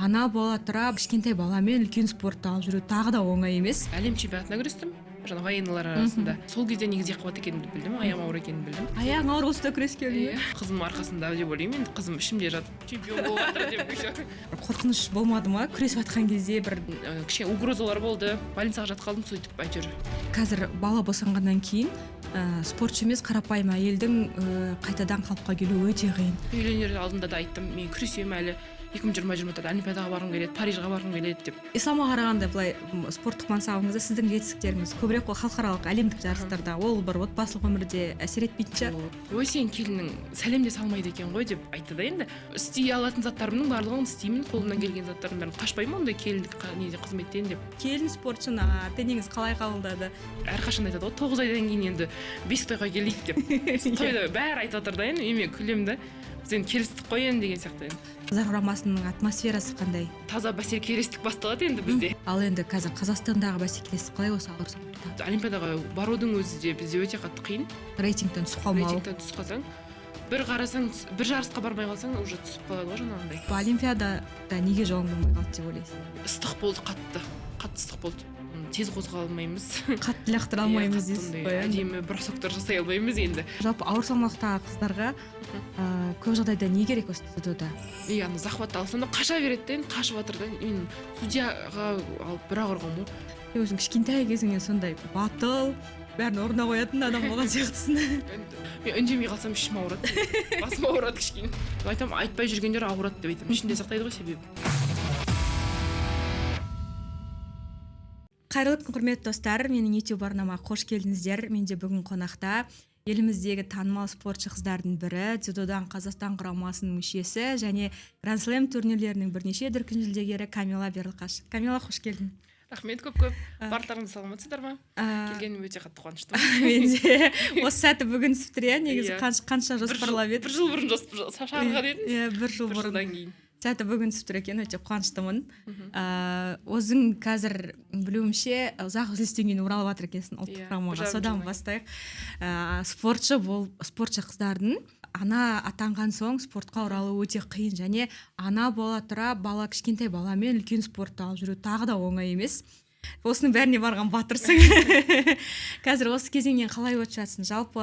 ана бола тұра кішкентай баламен үлкен спортты алып жүру тағы да оңай емес. Әлем чемпионатына күрестім. Жаңа военныйлар арасында. Сол кезде негізі қуат екенімді білдім, аяғым ауыр екенін білдім. Аяғың ауыр болса да күреске үлгердің. Қызым арқасында деп ойлаймын. Енді қызым ішімде жатып чемпион болып жатыр деп. Қорқыныш болмады ма? Күресіп жатқан кезде бір кішкене угрозалар болды. Больницаға жатып қалдым, сөйтіп әйтеуір. Қазір бала босанғаннан кейін спортшы емес қарапайым әйелдің қайтадан қалыпқа келуі өте қиын. Үйленер алдында да айттым, мен күресемін әлі. 2020-да Олимпиадаға барғым келеді, Парижға барғым келеді деп. Исламға қарағанда былай спорттық мансабыңызда сіздің жетістіктеріңіз көбірек халықаралық әлемдік жарыстарда, ол бір отбасылық өмірде әсер етпейтін шығар. Ой, сен келінің сәлем де салмайды екен ғой деп айтты да енді. Істей алатын заттарымның барлығын істеймін, қолымнан келген заттардың бәрін қашпаймын ондай келіндік қызметтен деп. Келін спортшыны ата-енеңіз қалай қабылдады? Әрқашан айтады ғой, 9 айдан кейін енді бесік тойға келейік деп. Тойда бәрі айтып жатыр да енді, мен күлемін да. Сен келістік қой енді деген сияқты. Қыздар құрамасының атмосферасы қандай? Таза бәсекелестік басталады енді бізде. Ал енді қазір Қазақстандағы бәсекелестік қалай осы ауыр салмақта? Олимпиадаға барудың өзі де бізде өте қатты қиын. Рейтингтен түсіп қалмау. Рейтингтен түсіп қалсаң, бір қарасаң, бір жарысқа бармай қалсаң, уже түсіп қалады ғой жаңағындай. Олимпиадада неге жолың болмай қалды деп ойлайсың? Ыстық болды, қатты ыстық болды. Тез қозғала алмаймыз. Қатты лақтыра алмаймыз дейсіз ғой. Әдемі бросоктар жасай алмаймыз енді. Жалпы ауыр салмақтағы қыздарға көп жағдайда не керек осы дзюдода? Ана захват алсам да қаша береді де, қашып жатыр да. Мен судьяға алып бір-ақ ұрғам ғой. Өзің кішкентай кезіңнен сондай батыл, бәрін орнына қоятын адам болған сияқтысың. Мен үндемей қалсам ішім ауырады. Басым ауырады кішкене. Айтамын, айтпай жүргендер ауырады деп айтамын. Ішінде сақтайды ғой себебі. Қайырлы күн құрметті достар, менің YouTube арнама қош келдіңіздер. Менде бүгін қонақта еліміздегі танымал спортшы қыздардың бірі, дзюдодан Қазақстан құрамасының мүшесі және Grand Slam турнирлерінің бірнеше дүркін жүлдегері Камила Берлқаш. Камила, қош келдің. Рахмет көп. Барлықтарыңыз саламатсыздар ма? Келгенім өте қатты қуаныштымын. Мен де осы сәті бүгін түсіп негізі қанша жоспарлап едім. Бір жыл бұрын шығарған едіңіз. Иә, бір жыл бұрын. Сәті бүгін түсіп тұр екен, өте қуаныштымын. Өзің қазір білуімше ұзақ үзілістен кейін оралып жатыр екенсің ұлттық құрамаға. Содан бастайық. Спортшы қыздардың ана атанған соң спортқа оралу өте қиын, және ана бола тұра кішкентай баламен үлкен спортты алып жүру тағы да оңай емес. Осының бәріне барған батырсың. Қазір осы кезеңнен қалай өтіп жатсың? Жалпы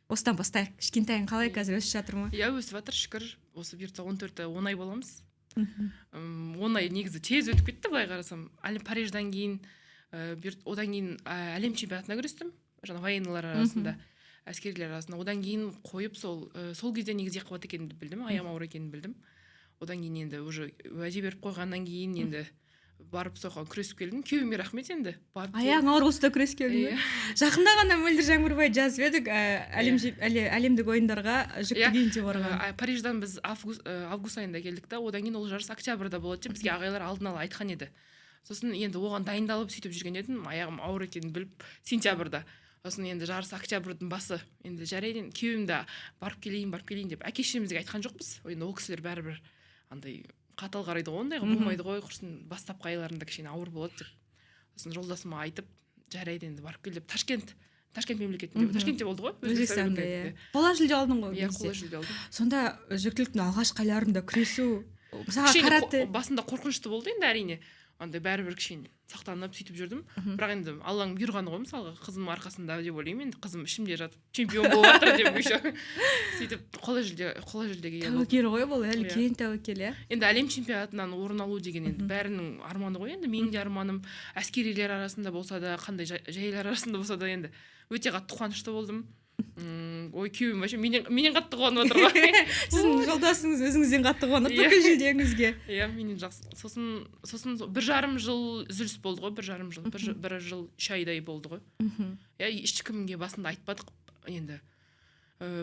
осыдан бастайық. Кішкентайың қалай қазір өсіп жатыр ма? Иә, өсіп жатыр, шүкір. Осы бұйыртса 14-те 10 ай боламыз. 10 ай негізі тез өтіп кетті, былай қарасам. Париждан кейін, одан кейін әлем чемпионатына күрестім. Жаңа военныйлар арасында, әскерилер арасында. Одан кейін қойып сол кезде негізі қуат екенімді білдім, аяғым ауыр екенін білдім. Одан кейін енді уже уәде беріп қойғаннан кейін енді барып соған күресіп келдім. Күйеуіме рахмет енді. Аяғың ауыр болса да күресіп келдің. Жақында ғана Мөлдір Жаңбырбай жазып едік, әлемдік ойындарға жүктеген деп барған. Париждан біз август айында келдік та, одан кейін ол жарыс октябрьда болады деп бізге ағайлар алдын ала айтқан еді. Сосын енді оған дайындалып сөйтіп жүрген едім, аяғым ауыр екенін біліп сентябрьда. Сосын енді жарыс октябрьдің басы. Енді жарайды, күйеуім де барып келейін деп әке-шешемізге айтқан жоқпыз. Енді ол кісілер бәрібір андай қатал қарайды ғой, ондайға болмайды ғой, құрсын бастапқы айларында кішкене ауыр болады деп. Сосын жолдасыма айтып, жарайды енді барып кел деп. Ташкент мемлекетінде, Ташкентте болды ғой? Өзбекстанда, иә. Қола жүлде алдың ғой? Иә, қола жүлде алдым. Сонда жүктіліктің алғашқы айларында күресу, карате басында қорқынышты болды енді әрине. Андай бәрібір кішкене сақтанып сөйтіп жүрдім. Бірақ енді Алланың бұйырғаны ғой, мысалға қызым арқасында деп ойлаймын. Енді қызым ішімде жатып чемпион болып жатыр деп сөйтіп қола жүлдеге ие болдым. Тәуекел ғой бұл, әлі кейін тәуекел, иә. Енді әлем чемпионатынан орын алу деген енді бәрінің арманы ғой енді. Менің де арманым әскерилер арасында болса да, қандай жайлар арасында болса да енді өте қатты қуанышты болдым. Ой, күйеуім вообще менен қатты қуанып отыр ғой. Сіздің жолдасыңыз өзіңізден қатты қуанып бүкіл жүлдеңізге. Иә, менен жақсы. Сосын 1,5 жыл үзіліс болды ғой, 1,5 жыл, 1 жыл 3 айдай болды ғой. Иә, ешкімге басында айтпадық енді.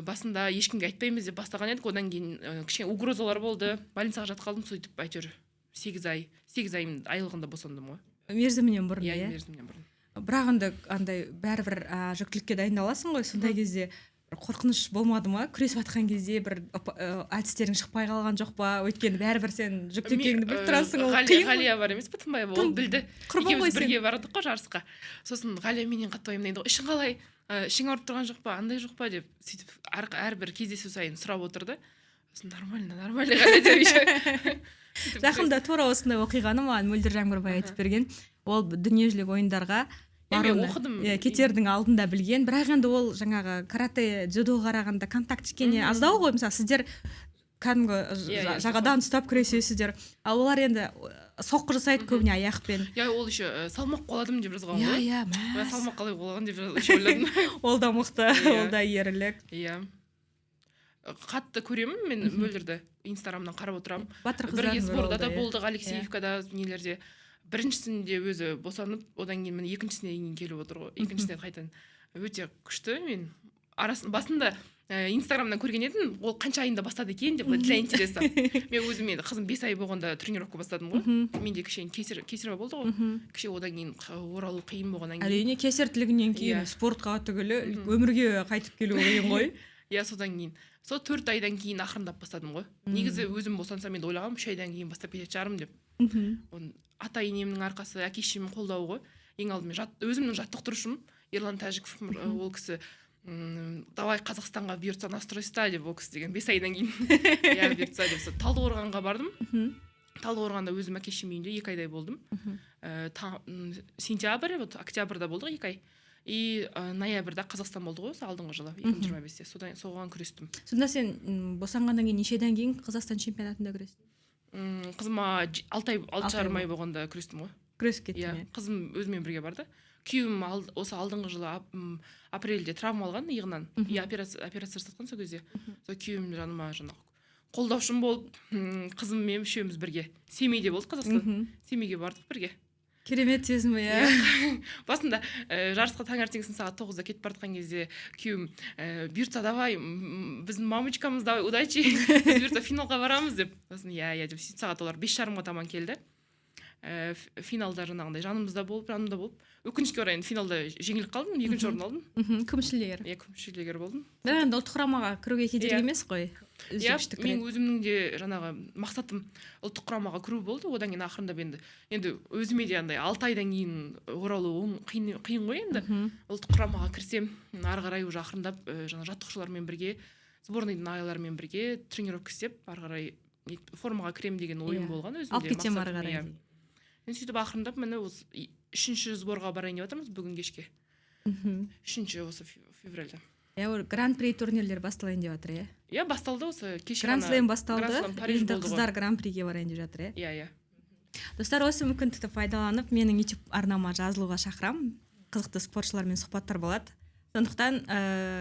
Басында ешкімге айтпаймыз деп бастаған едік, одан кейін кішкене угрозалар болды. Больницаға жатып қалдым, сөйтіп әйтеуір 8 ай айлығында босандым ғой. Мерзімінен бұрын, иә? Иә, мерзімінен бұрын. Бірақ андай бәрібір жүктілікке дайындаласың ғой, сондай кезде қорқыныш болмады ма? Күресіп жатқан кезде бір әдістерің шықпай қалған жоқ па? Өйткені бәрібір сен жүктілікеңді біліп тұрасың, ол қиын. Ғалия бар емес пе, Тынбаева, ол білді. Екеуміз бірге бардық қой жарысқа. Сосын Ғалия менен қатты уайымдайды ғой, ішің қалай? Ішің ауырып тұрған жоқ па? Андай жоқ па деп сөйтіп әрбір кездесу сайын сұрап отырды. нормально ғана деп еще жақында тура осындай оқиғаны маған мөлдір жаңбырбай айтып берген. Ол дүниежүзілік ойындарға мен оқыдым. кетердің алдында білген, бірақ енді ол жаңағы карате, дзюдоға қарағанда контакт кішкене аздау ғой. Мысалы сіздер кәдімгі жағадан ұстап күресесіздер, ал олар енді соққы жасайды көбіне аяқпен. Ол еще салмақ қоладым деп жазған ғой. Мен салмақ қалай қолаған деп ойладым. Ол да мықты, ол да ерлік. Қатты көремін мен мөлдірді инстаграмнан қарап отырамын. Батыр бірге спортта да болдық, Алексеевкада нелерде. Біріншісінде өзі босанып, одан кейін мен екіншісіне келіп отыр ғой. Екіншісіне қайтадан өте күшті. Мен басында инстаграмнан көрген едім, ол қанша айында бастады екен деп, для интереса. Мен өзім қызым 5 ай болғанда тренировка бастадым ғой. Менде кішкене кесарево болды ғой. Кеше одан кейін оралу қиын болғаннан кейін. Әрине кесартілігінен кейін спортқа түгілі өмірге қайтып келу қиын ғой. Содан кейін. Сол 4 айдан кейін ақырындап бастадым ғой. Негізі өзім босансам мен ойлағам 3 айдан кейін бастап кететін шығармын деп. Ата-енемнің арқасы, әке-шешемнің қолдауы ғой. Ең алдымен өзімнің жаттықтырушым Ерлан Тәжіков, ол кісі давай Қазақстанға бұйыртса настройста деп, ол кісі деген 5 айдан кейін бұйыртса деп. Талдықорғанға бардым. Талдықорғанда өзім әке-шешем үйінде 2 айдай болдым. Сентябрь, октябрьда болдық 2 ай. И ноябрьда Қазақстан болды ғой, алдыңғы жылы 2025-те. Соған күрестім. Сонда сен босанғаннан кейін неше айдан кейін Қазақстан чемпионатында күрестің? Қызыма 6 жарым ай болғанда күрестім ғой. Күресіп кеттің. Қызым өзімен бірге барды. Күйеуім осы алдыңғы жылы апрельде травма алған иығынан. Операция жасатқан сол кезде. Сол күйеуім жаныма қолдаушым болып, қызым мен үшеуміз бірге. Семейде болдық Қазақстан. Семейге бардық бірге. Керемет сезім, Басында жарысқа таңертеңгісін сағат 9-да кетіп бардыққан кезде күйеуім бұйыртса давай, біздің мамочкамыз давай, удачи, біз бұйыртса финалға барамыз деп. Сосын деп сағат олар 5:30-ға таман келді. Финалда жанымызда болып, өкінішке орай финалда жеңіліп қалдым, 2-ші орын алдым. Күміс жүлдегер. Күміс жүлдегер болдым. Енді ұлттық құрамаға кіруге кедергі емес қой. Мен өзімнің де мақсатым ұлттық құрамаға кіру болды. Одан кейін ақырындап енді өзіме де 6 айдан кейін оралу қиын ғой енді. Ұлттық құрамаға кірсем, ары қарай уже ақырындап жаттықтырушылармен бірге, сборныйдың ағаларымен бірге тренировка істеп, ары қарай формаға кірем деген ойым болған өзімде. Алып кетсем ары қарай. Мен сөйтіп ақырындап міне осы 3-ші сборға барайын деп отырмыз бүгін кешке. 3-ші осы февральда. Гран-при турнирлер басталайын деп жатыр, басталды осы кеше. Гран-слем басталды. Енді қыздар гран-приге барайын деп жатыр, Достар, осы мүмкіндікті пайдаланып, менің YouTube арнама жазылуға шақырам. Қызықты спортшылармен сұхбаттар болады. Сондықтан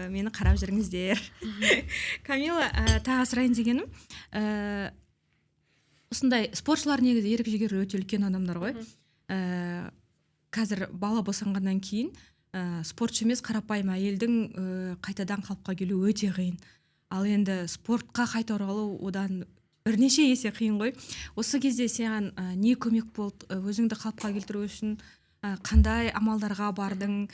мені қарап жүріңіздер. Камила, тағы сұрайын дегенім, осындай спортшылар негізі ерік жігері өте үлкен адамдар ғой. Қазір бала босанғаннан кейін спортшы емес қарапайым әйелдің қайтадан қалыпқа келу өте қиын. Ал енді спортқа қайта оралу одан бірнеше есе қиын ғой. Осы кезде саған не көмек болды? Өзіңді қалыпқа келтіру үшін қандай амалдарға бардың?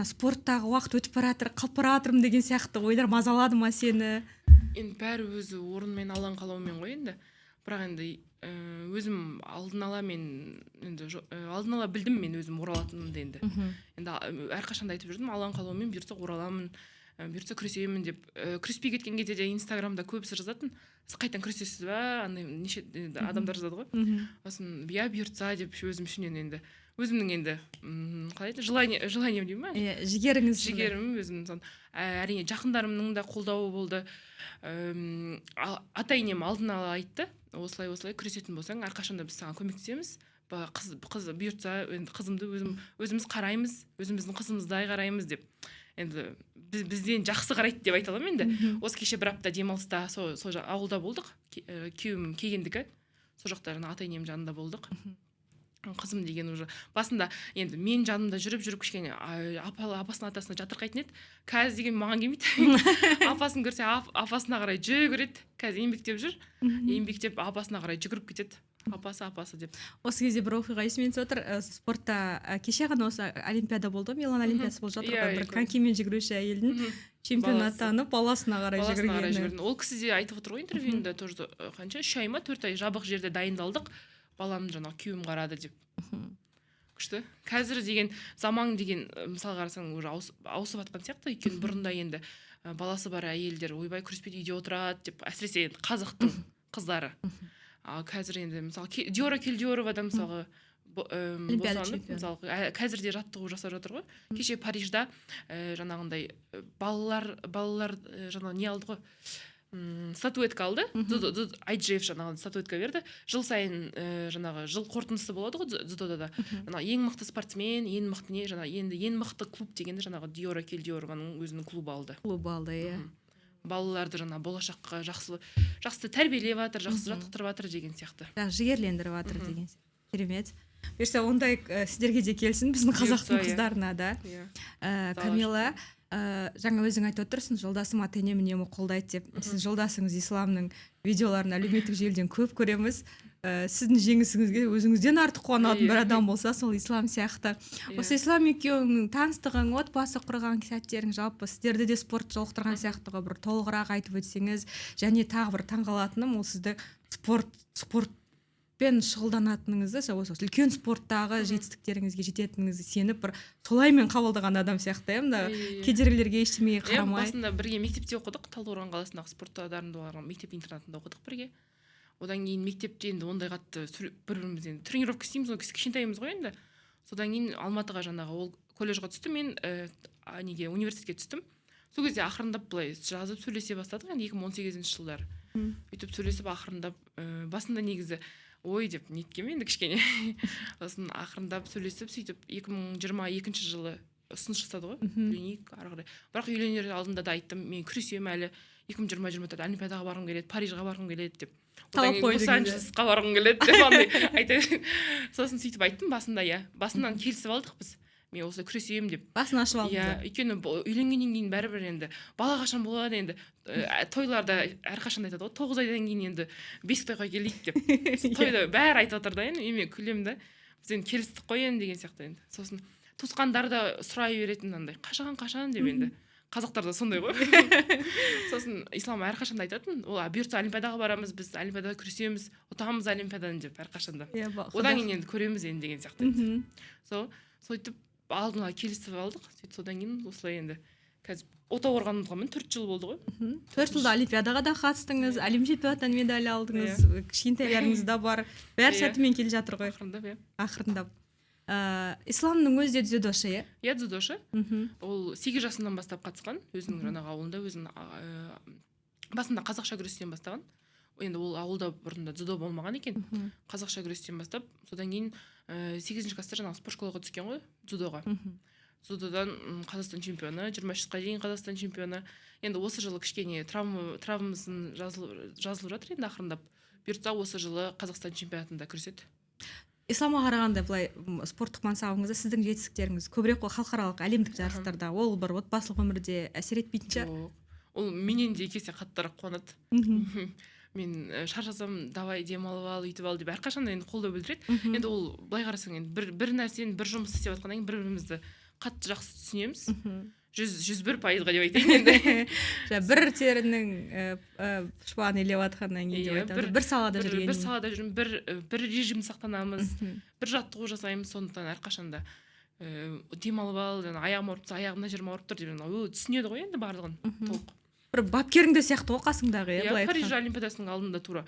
Спорттағы уақыт өтіп баратыр, қалып баратырмын деген сияқты ойлар мазалады ма сені? Енді бәрі өзі орынмен алаң қалаумен ғой енді. Бірақ енді өзім алдын ала білдім мен өзім оралатынымды енді. Енді әрқашанда айтып жүрдім, алаң қалаумен бұйыртса ораламын, бұйыртса күресемін деп. Күреспей кеткен кезде де инстаграмда көбісі жазатын, сіз қайтадан күресесіз ба? Неше адамдар жазады ғой. Сосын бұйыртса деп өзім ішімнен енді өзімнің енді қалай айтты, желанием деймін ба? Жігерім өзім. Әрине жақындарымның да қолдауы болды. Ата-енем алдын ала айтты, осылай күресетін болсаң әрқашанда біз саған көмектесеміз. Қыз бұйыртса қызымды өзіміз қараймыз, өзіміздің қызымыздай қараймыз деп. Енді бізден жақсы қарайды деп айта аламын енді. Осы кеше бір апта демалыста сол ауылда болдық. Күйеуім келгендікі. Сол жақта ата-енем жанында болдық. Қызым деген уже басында енді мен жанымда жүріп кішкене апасының атасына жатырқайтын еді. Қазір деген маған келмейді. Апасын көрсе апасына қарай жүгіреді. Қазір еңбектеп жүр. Еңбектеп апасына қарай жүгіріп кетеді. Апасы деп. Осы кезде бір оқиға есіме түсіп отыр. Спортта кеше ғана осы олимпиада болды, Милан олимпиадасы болып жатыр. Бір конькимен жүгіруші әйелдің чемпион атанып баласына қарай жүгіргені. Ол кісі де айтып отыр ғой интервьюінде, тоже қанша 3 ай ма 4 ай жабық жерде дайындалдық. Балам күйеуім қарады деп. Күшті. Қазір деген заман деген мысалы қарасаң уже ауысып жатқан сияқты. Өйткені бұрында енді баласы бар әйелдер ойбай күреспейді үйде отырады деп, әсіресе енді қазақтың қыздары. Ал қазір енді мысалы Диора Келдиорова да мысалға босанып, мысалы қазір де жаттығу жасап жатыр ғой. Кеше Парижда жаңағындай балалар жаңағы не алды ғой, статуэтка алды. IGF жаңағы статуэтка берді. Жыл сайын жаңағы жыл қорытындысы болады ғой дзюдода да. Ең мықты спортсмен, ең мықты не, жаңағы енді ең мықты клуб дегенде жаңағы Диора Келдиорованың өзінің клубы алды. Иә. Балаларды жаңа болашаққа жақсы тәрбиелеп жатыр, жақсы жаттықтырып жатыр деген сияқты. Жігерлендіріп жатыр деген сияқты. Керемет. Берсе ондай сіздерге де келсін, біздің қазақтың қыздарына да. Камила, жаңа өзің айтып отырсың, жолдасым ата-енем үнемі қолдайды деп. Сіз жолдасыңыз Исламның видеоларын әлеуметтік желіден көп көреміз. Сіздің жеңісіңізге өзіңізден артық қуанатын бір адам болса, сол Ислам сияқты. Осы Ислам екеуіңнің таныстығың, отбасы құрған сәттерің, жалпы сіздерді де спорт жолықтырған сияқтыға бір толығырақ айтып өтсеңіз, және тағы бір таңғалатыным, ол сізді спортпен шұғылданатыныңызды, осы үлкен спорттағы жетістіктеріңізге жететініңізді сеніп бір солаймен қабылдаған адам сияқты, кедергілерге ештемеге қарамай. Басында бірге мектепте оқыдық, Талдықорған қаласындағы спортта дарындылар мектеп интернатында оқыдық бірге. Одан кейін мектепте енді ондай қатты бір-біріміз енді тренировка істейміз, ол кішкентаймыз ғой енді. Содан кейін Алматыға жаңағы ол колледжға түсті, мен университетке түстім. Сол кезде ақырындап былай жазып сөйлесе бастадық, енді 2018 жылдары. Өйтіп сөйлесіп ақырындап, басында негізі ой деп неткем енді кішкене. Сосын ақырындап сөйлесіп, сөйтіп 2022 жылы ұсыныс жасады ғой, үйленейік ары қарай. Бірақ үйленер алдында да айттым, мен күресемін әлі, 2024 Олимпиадаға барғым келеді, Парижға барғым келеді деп. Одан кейін Лос-Анджелесқа барғым келеді деп айтып. Сосын сөйтіп айттым басында, басынан келісіп алдық біз. Мен осылай күресемін деп. Басын ашып алдым. Өйткені үйленгеннен кейін бәрібір енді бала қашан болады енді, тойларда әрқашан айтады ғой, 9 айдан кейін енді 5 тойға келейік деп. Тойда бәрі айтып жатыр да енді, мен күлемін да. Біз енді келістік қой енді деген сияқты енді. Сосын туысқандар да сұрай беретін андай, қашан деп енді. Қазақтар да сондай ғой. Сосын Ислам әрқашанда айтатын, ол бұйыртса Олимпиадаға барамыз, біз Олимпиадада күресеміз, ұтамыз Олимпиаданы деп әрқашанда. Одан кейін енді көреміз енді деген сияқты. Сөйтіп алдына келісіп алдық. Содан кейін осылай енді қазір Талдықорғанға 4 жыл болды ғой. 4 жылда Олимпиадаға да қатыстыңыз, Әлем чемпионатынан медаль алдыңыз, кішкентайларыңыз да бар. Бәрі сәтімен келе жатыр ғой. Ақырындап. Исламның өзі де дзюдошы, иә? Дзюдошы. Ол 8 жасынан бастап қатысқан, өзінің жаңағы ауылында, басында қазақша күрестен бастаған. Енді ол ауылда бұрында дзюдо болмаған екен. Қазақша күрестен бастап, содан кейін 8-ші класста жаңағы спорт школаға түскен ғой, дзюдоға. Дзюдодан Қазақстан чемпионы, 23-қа дейін Қазақстан чемпионы. Енді осы жылы кішкене травмасын жазылып жатыр енді ақырындап. Бұйыртса осы жылы Қазақстан чемпионатында күреседі. Исламға қарағанда былай спорттық мансабыңызда сіздің жетістіктеріңіз көбірек қой халықаралық әлемдік жарыстарда, ол бір отбасылық өмірде әсер етпейтін шығар? Ол менен де кесе қаттырақ қуанады. Мен шаршасам, давай демалып ал, үйтіп ал деп әрқашанда енді қолдау білдіреді. Енді ол былай қарасаң енді бір нәрсені бір жұмыс істеп жатқаннан кейін бір-бірімізді қатты жақсы түсінеміз. 101%-ға деп айтайын енді. Бір терінің шуағын елеп жатқаннан кейін деп айтамын. Бір салада жүрген. Бір режим сақтанамыз, бір жаттығу жасаймыз, сондықтан әрқашанда демалып ал, аяғым ауырып тұрса, аяғымда жерім ауырып тұр деп түсінеді ғой енді барлығын толық. Бір бапкерің де сияқты ғой қасыңдағы, Париж Олимпиадасының алдында тура.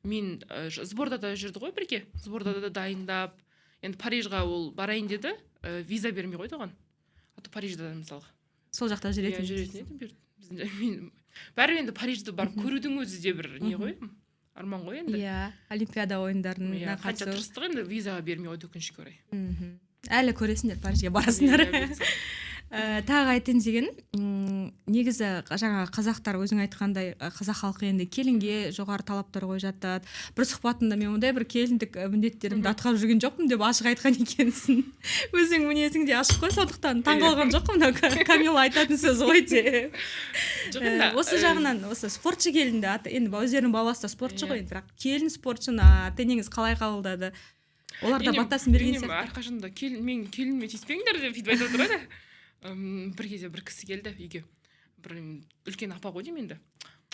Мен сбордада жүрді ғой бірге, сбордада да дайындап. Енді Парижға ол барайын деді, виза бермей қойды оған. Парижда мысалға. Сол жақта жүретін еді. Бәрі енді Парижді барып көрудің өзі де бір не ғой, арман ғой енді. Олимпиада ойындарына қатысу. Қанша тырыстық енді визаға бермей қойды өкінішке орай. Әлі көресіңдер, Парижге барасыңдар. Тағы айтайын деген, негізі жаңа қазақтар өзің айтқандай қазақ халқы енді келінге жоғары талаптар қойып жатады. Бір сұхбатында мен ондай бір келіндік міндеттерімді атқарып жүрген жоқпын деп ашық айтқан екенсің. Өзің мінезің де ашық қой, сондықтан таңғалған жоқпын. Камила айтатын сөз ғой де. Осы жағынан, осы спортшы келінді, енді өздерінің баласы да спортшы ғой, бірақ келін спортшыны ата-енеңіз қалай қабылдады? Олар да батасын берген сияқты. Әрқашанда мен келініме тиіспеңдер деп сөйтіп айтып отыр ғой. Бір кезде бір кісі келді үйге, бір үлкен апа ғой деймін енді.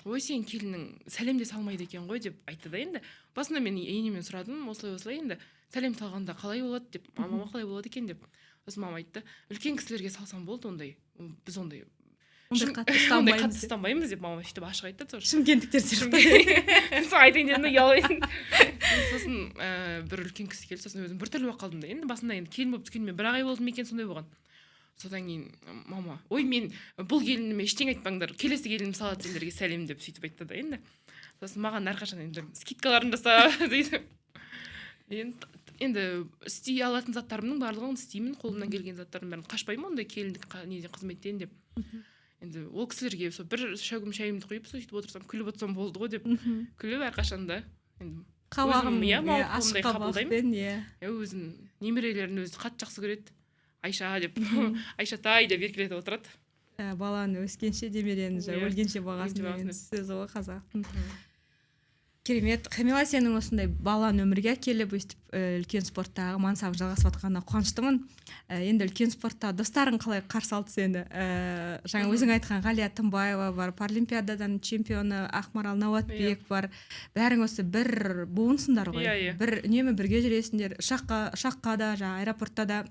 Ой, сен келінің сәлем де салмайды екен ғой деп айтты да енді. Басында мен енемен сұрадым, осылай енді сәлем салғанда қалай болады деп, мамама қалай болады екен деп. Сосын мама айтты, үлкен кісілерге салсам болды ондай. Біз ондай ондай қатты ондай қатты ұстанбаймыз деп. ұстанбаймыз деп мама сөйтіп ашық айтты тоже. Шымкенттіктер сияқты. Сол айтайын дедім де ұялайын. Сосын бір үлкен кісі келді, сосын өзім біртүрлі болып қалдым да. Енді басында енді келін болып түскеніме 1 ай болды ма екен, сондай болған. Содан кейін мама, ой мен бұл келініме ештеңе айтпаңдар, келесі келінім салады сендерге сәлем деп сөйтіп айтты да енді. Сосын маған әрқашан енді скидкаларын жаса дейді. Енді істей алатын заттарымның барлығын істеймін, қолымнан келген заттардың бәрін қашпаймын ондай келіндік неден қызметтен деп. Енді ол кісілерге сол бір шәугім шайымды құйып сөйтіп отырсам, күліп отырсам болды ғой деп күліп әрқашан да. Енді Қабағым ашық қабақпен, өзім немерелерін өзі қатты жақсы көреді. Айша деп, Айшатай деп еркелетіп отырады. Баланы өскенше демерені өлгенше бағасын деген сөзі ғой қазақтың. Керемет. Камила, сенің осындай баланы өмірге әкеліп, өстіп үлкен спорттағы мансабың жалғасып жатқанына қуаныштымын. Енді үлкен спортта достарың қалай қарсы алды сені? Жаңа өзің айтқан Ғалия Тынбаева бар, Паралимпиададан чемпионы Ақмарал Науатбек бар. Бәрің осы бір буынсыңдар ғой. Бір үнемі бірге жүресіңдер. Ұшаққа да, аэропортта да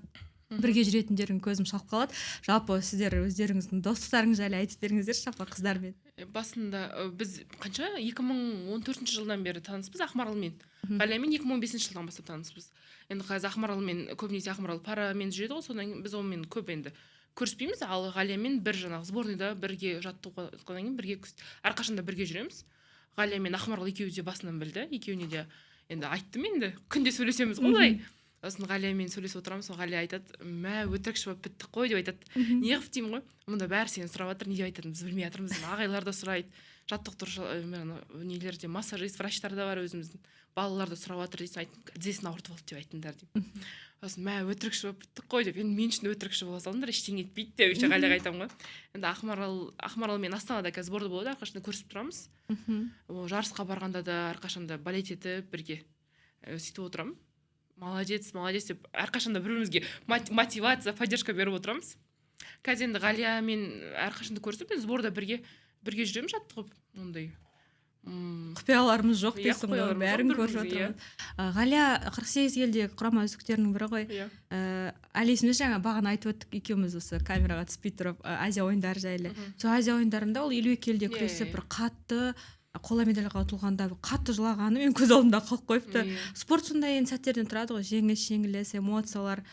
бірге жүретіндерің көзім шалып қалады. Жалпы сіздер өздеріңіздің достықтарыңыз жайлы айтып беріңіздерші, жалпы қыздармен. Басында біз қанша 2014 жылдан бері таныспыз Ақмаралмен. Ғалиямен 2015 жылдан бастап таныспыз. Енді қазір Ақмаралмен көбінесе Ақмарал парамен жүреді ғой, содан кейін біз онымен көп енді көріспейміз, ал Ғалиямен бір жаңағы сборныйда бірге жаттығудан кейін бірге әрқашанда бірге жүреміз. Ғалия мен Ақмарал екеуі де басынан білді. Екеуіне де енді айттым, енді күнде сөйлесеміз ғой. Сосын Ғалиямен сөйлесіп отырамыз, сол Ғалия айтады, мә өтірікші болып біттік қой деп айтады. Не қылып деймін ғой, мұнда бәрі сені сұрап жатыр, не деп айтатынын біз білмей жатырмыз. Ағайлар да сұрайды, жаттықтырушы нелерде массажист, врачтар да бар өзіміздің, балалар да сұрап жатыр дейсің, айттым, тізесін ауыртып алды деп айтыңдар деймін. Сосын мә өтірікші болып біттік қой деп, енді мен үшін өтірікші бола салыңдар, ештеңе етпейді деп Ғалияға айтамын ғой. Енді Ақмарал мен Астанада қазір сборда болады, әрқашанда көрісіп тұрамыз. Жарысқа барғанда да әрқашанда балет етіп бірге сөйтіп отырамын. Молодец деп әрқашанда бір-бірімізге мотивация, поддержка беріп отырамыз. Қазір енді Ғалиямен әрқашанда көрісіп, сборда бірге жүреміз жаттығып, ондай. Құпияларымыз жоқ дейсің ғой, бәрін көріп жатырмыз. Ғалия 48 елдегі құрама үздіктерінің бірі ғой. Әлесіміз жаңа бағана айтып өттік екеуміз осы камераға түспей тұрып Азия ойындары жайлы. Сол Азия ойындарында ол 52 елде күресіп бір қатты қола медальға ұтылғанда қатты жылағаны мен көз алдымда қалып қойыпты. Спорт сондай сәттерден тұрады ғой, жеңіс, эмоциялар.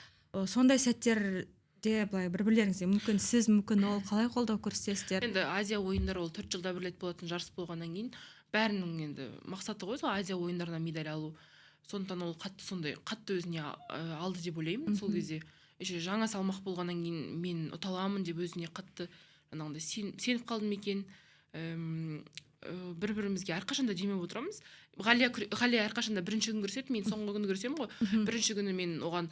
Сондай сәттерде былай бір-бірлеріңізге мүмкін сіз, мүмкін ол қалай қолдау көрсетесіздер? Енді Азия ойындары ол 4 жылда бір рет болатын жарыс болғаннан кейін бәрінің енді мақсаты ғой сол Азия ойындарына медаль алу. Сондықтан ол қатты өзіне алды деп ойлаймын. Сол кезде жаңа салмақ болғаннан кейін мен ұта аламын деп өзіне қатты жаңағындай сеніп қалдым екен. Бір-бірімізге әрқашанда демеп отырамыз. Ғалия әрқашанда бірінші күн көрсетеді, мен соңғы күні көрсемін ғой. Бірінші күні мен оған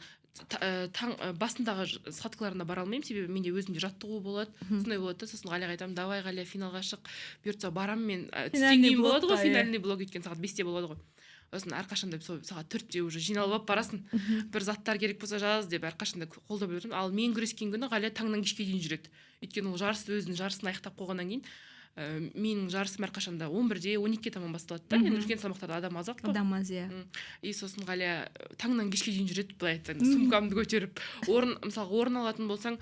басындағы схваткаларына бара алмаймын, себебі менде өзімде жаттығу болады. Сондай болады да, сосын Ғалияға айтамын, давай Ғалия финалға шық, бұйыртса барамын мен. Түстен кейін болады ғой, финальный блок өткен сағат 5-те болады ғой. Сосын әрқашанда сағат 4-те уже жиналып алып барасың. Бір заттар керек болса жаз деп әрқашанда қолдап отырамын. Ал мен күрескен күні Ғалия таңнан кешке дейін жүреді. Өйткені ол жарысын аяқтап қойғаннан кейін менің жарысым әрқашанда 11-де 12-ге таман басталады да, енді үлкен салмақтарда адам аз ақ қой. Адам аз, иә. И сосын Ғалия таңнан кешке дейін жүреді, былай айтсаң, сумкамды көтеріп, мысалға орын алатын болсаң,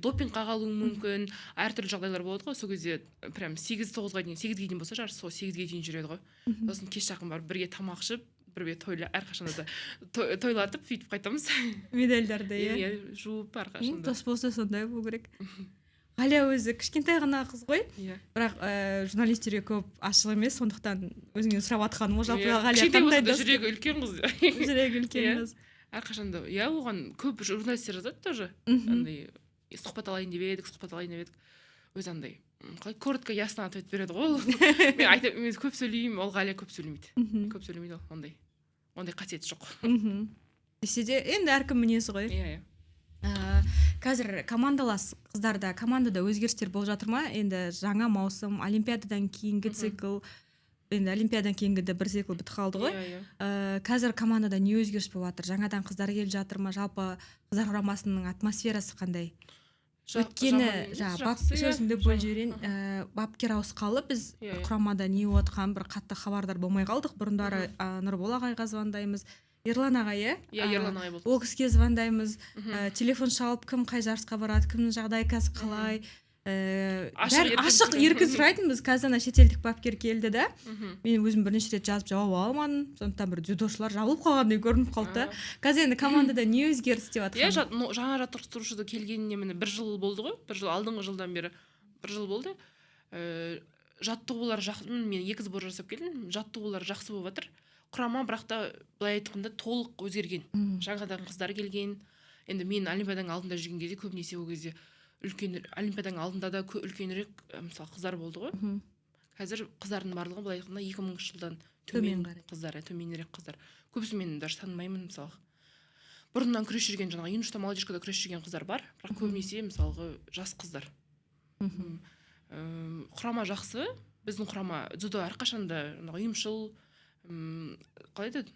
допингқа қалуың мүмкін, әртүрлі жағдайлар болады ғой, сол кезде прям 8-9-ға дейін болса жарыс, сол 8-ге дейін жүреді ғой. Сосын кеш жақын барып бірге тамақ ішіп, бірге әрқашанда да тойлатып сөйтіп қайтамыз. Медальдарды, иә, жуып әрқашанда. Дос болса сондай болу керек. Ғалия өзі кішкентай ғана қыз ғой, бірақ журналистерге көп ашық емес, сондықтан өзіңнен сұрап жатқаным ғой, жалпы Ғалия қандай дос? Жүрегі үлкен қыз. Жүрегі үлкен қыз. Әрқашанда, оған көп журналистер жазады тоже. Андай сұхбат алайын деп едік. Өзі андай коротко ясно ответ береді ғой. Мен көп сөйлеймін, ол Ғалия көп сөйлемейді. Көп сөйлемейді ол, ондай қасиеті жоқ. Десе де енді әркім мінезі ғой. Иә. Қазір командалас қыздарда командада өзгерістер болып жатыр ма? Енді жаңа маусым, олимпиададан кейінгі цикл, енді олимпиададан кейінгі де бір цикл бітіп қалды ғой. Қазір командада не өзгеріс болып жатыр? Жаңадан қыздар келіп жатыр ма? Жалпы қыздар құрамасының атмосферасы қандай? Өйткені сөзімді бөліп жіберейін, бапкер ауысқалы біз құрамада не отқан бір қатты хабардар болмай қалдық. Бұрындары Нұрбол ағайға звондаймыз, Ерлан ағай, Ерлан ағай болды. Ол кісіге звондаймыз, телефон шалып, кім қай жарысқа барады, кімнің жағдайы қазір қалай, ашық еркін сұрайтынбыз. Қазір шетелдік бапкер келді да, мен өзім бірнеше рет жазып жауап алмадым, сондықтан бір дзюдошылар жабылып қалғандай көрініп қалды. Қазір енді командада не өзгеріс деп жатқан? Жаңа жаттықтырушыда келгеніне міне 1 жыл болды ғой, 1 жыл алдыңғы жылдан бері 1 жыл болды. Жаттығулар мен 2 сбор жасап келдім, жаттығулар жақсы болып жатыр. Құрама бірақ та былай айтқанда толық өзгерген. Жаңадан қыздар келген. Енді мен олимпиаданың алдында жүрген кезде көбінесе ол кезде үлкен олимпиаданың алдында да үлкенірек мысалы қыздар болды ғой. Қазір қыздардың барлығы былай айтқанда 2000 жылдан төмен қыздар, төменірек қыздар. Көбісін мен даже танымаймын мысалы. Бұрыннан күрес жүрген жаңағы юношта молодежкада күрес жүрген қыздар бар, бірақ көбінесе мысалғы жас қыздар. Құрама жақсы. Біздің құрама дзюдо әрқашанда ұйымшыл, қалай айтады,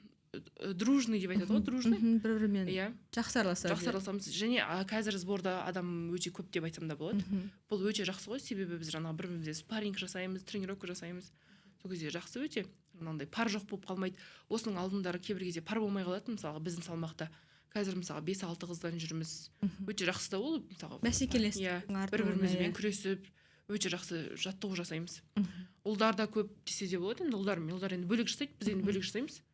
дружный деп айтады ғой, дружный. Бір-бірімен жақсы араласамыз. Және қазір сборда адам өте көп деп айтсам да болады. Бұл өте жақсы ғой, себебі біз жаңағы бір-бірімізге спарринг жасаймыз, тренировка жасаймыз. Сол кезде жақсы өте. Мынандай пар жоқ болып қалмайды. Осының алдындары кейбір кезде пар болмай қалады, мысалға біздің салмақта. Қазір мысалға 5-6 қыздан жүрміз. Өте жақсы да ол, мысалға. Бәсекелестік. Бір-бірімізбен күресіп, өте жақсы жаттығу жасаймыз. Ұлдар да көп десе де болады. Енді ұлдар енді бөлек жасайды, біз енді бөлек жасаймыз.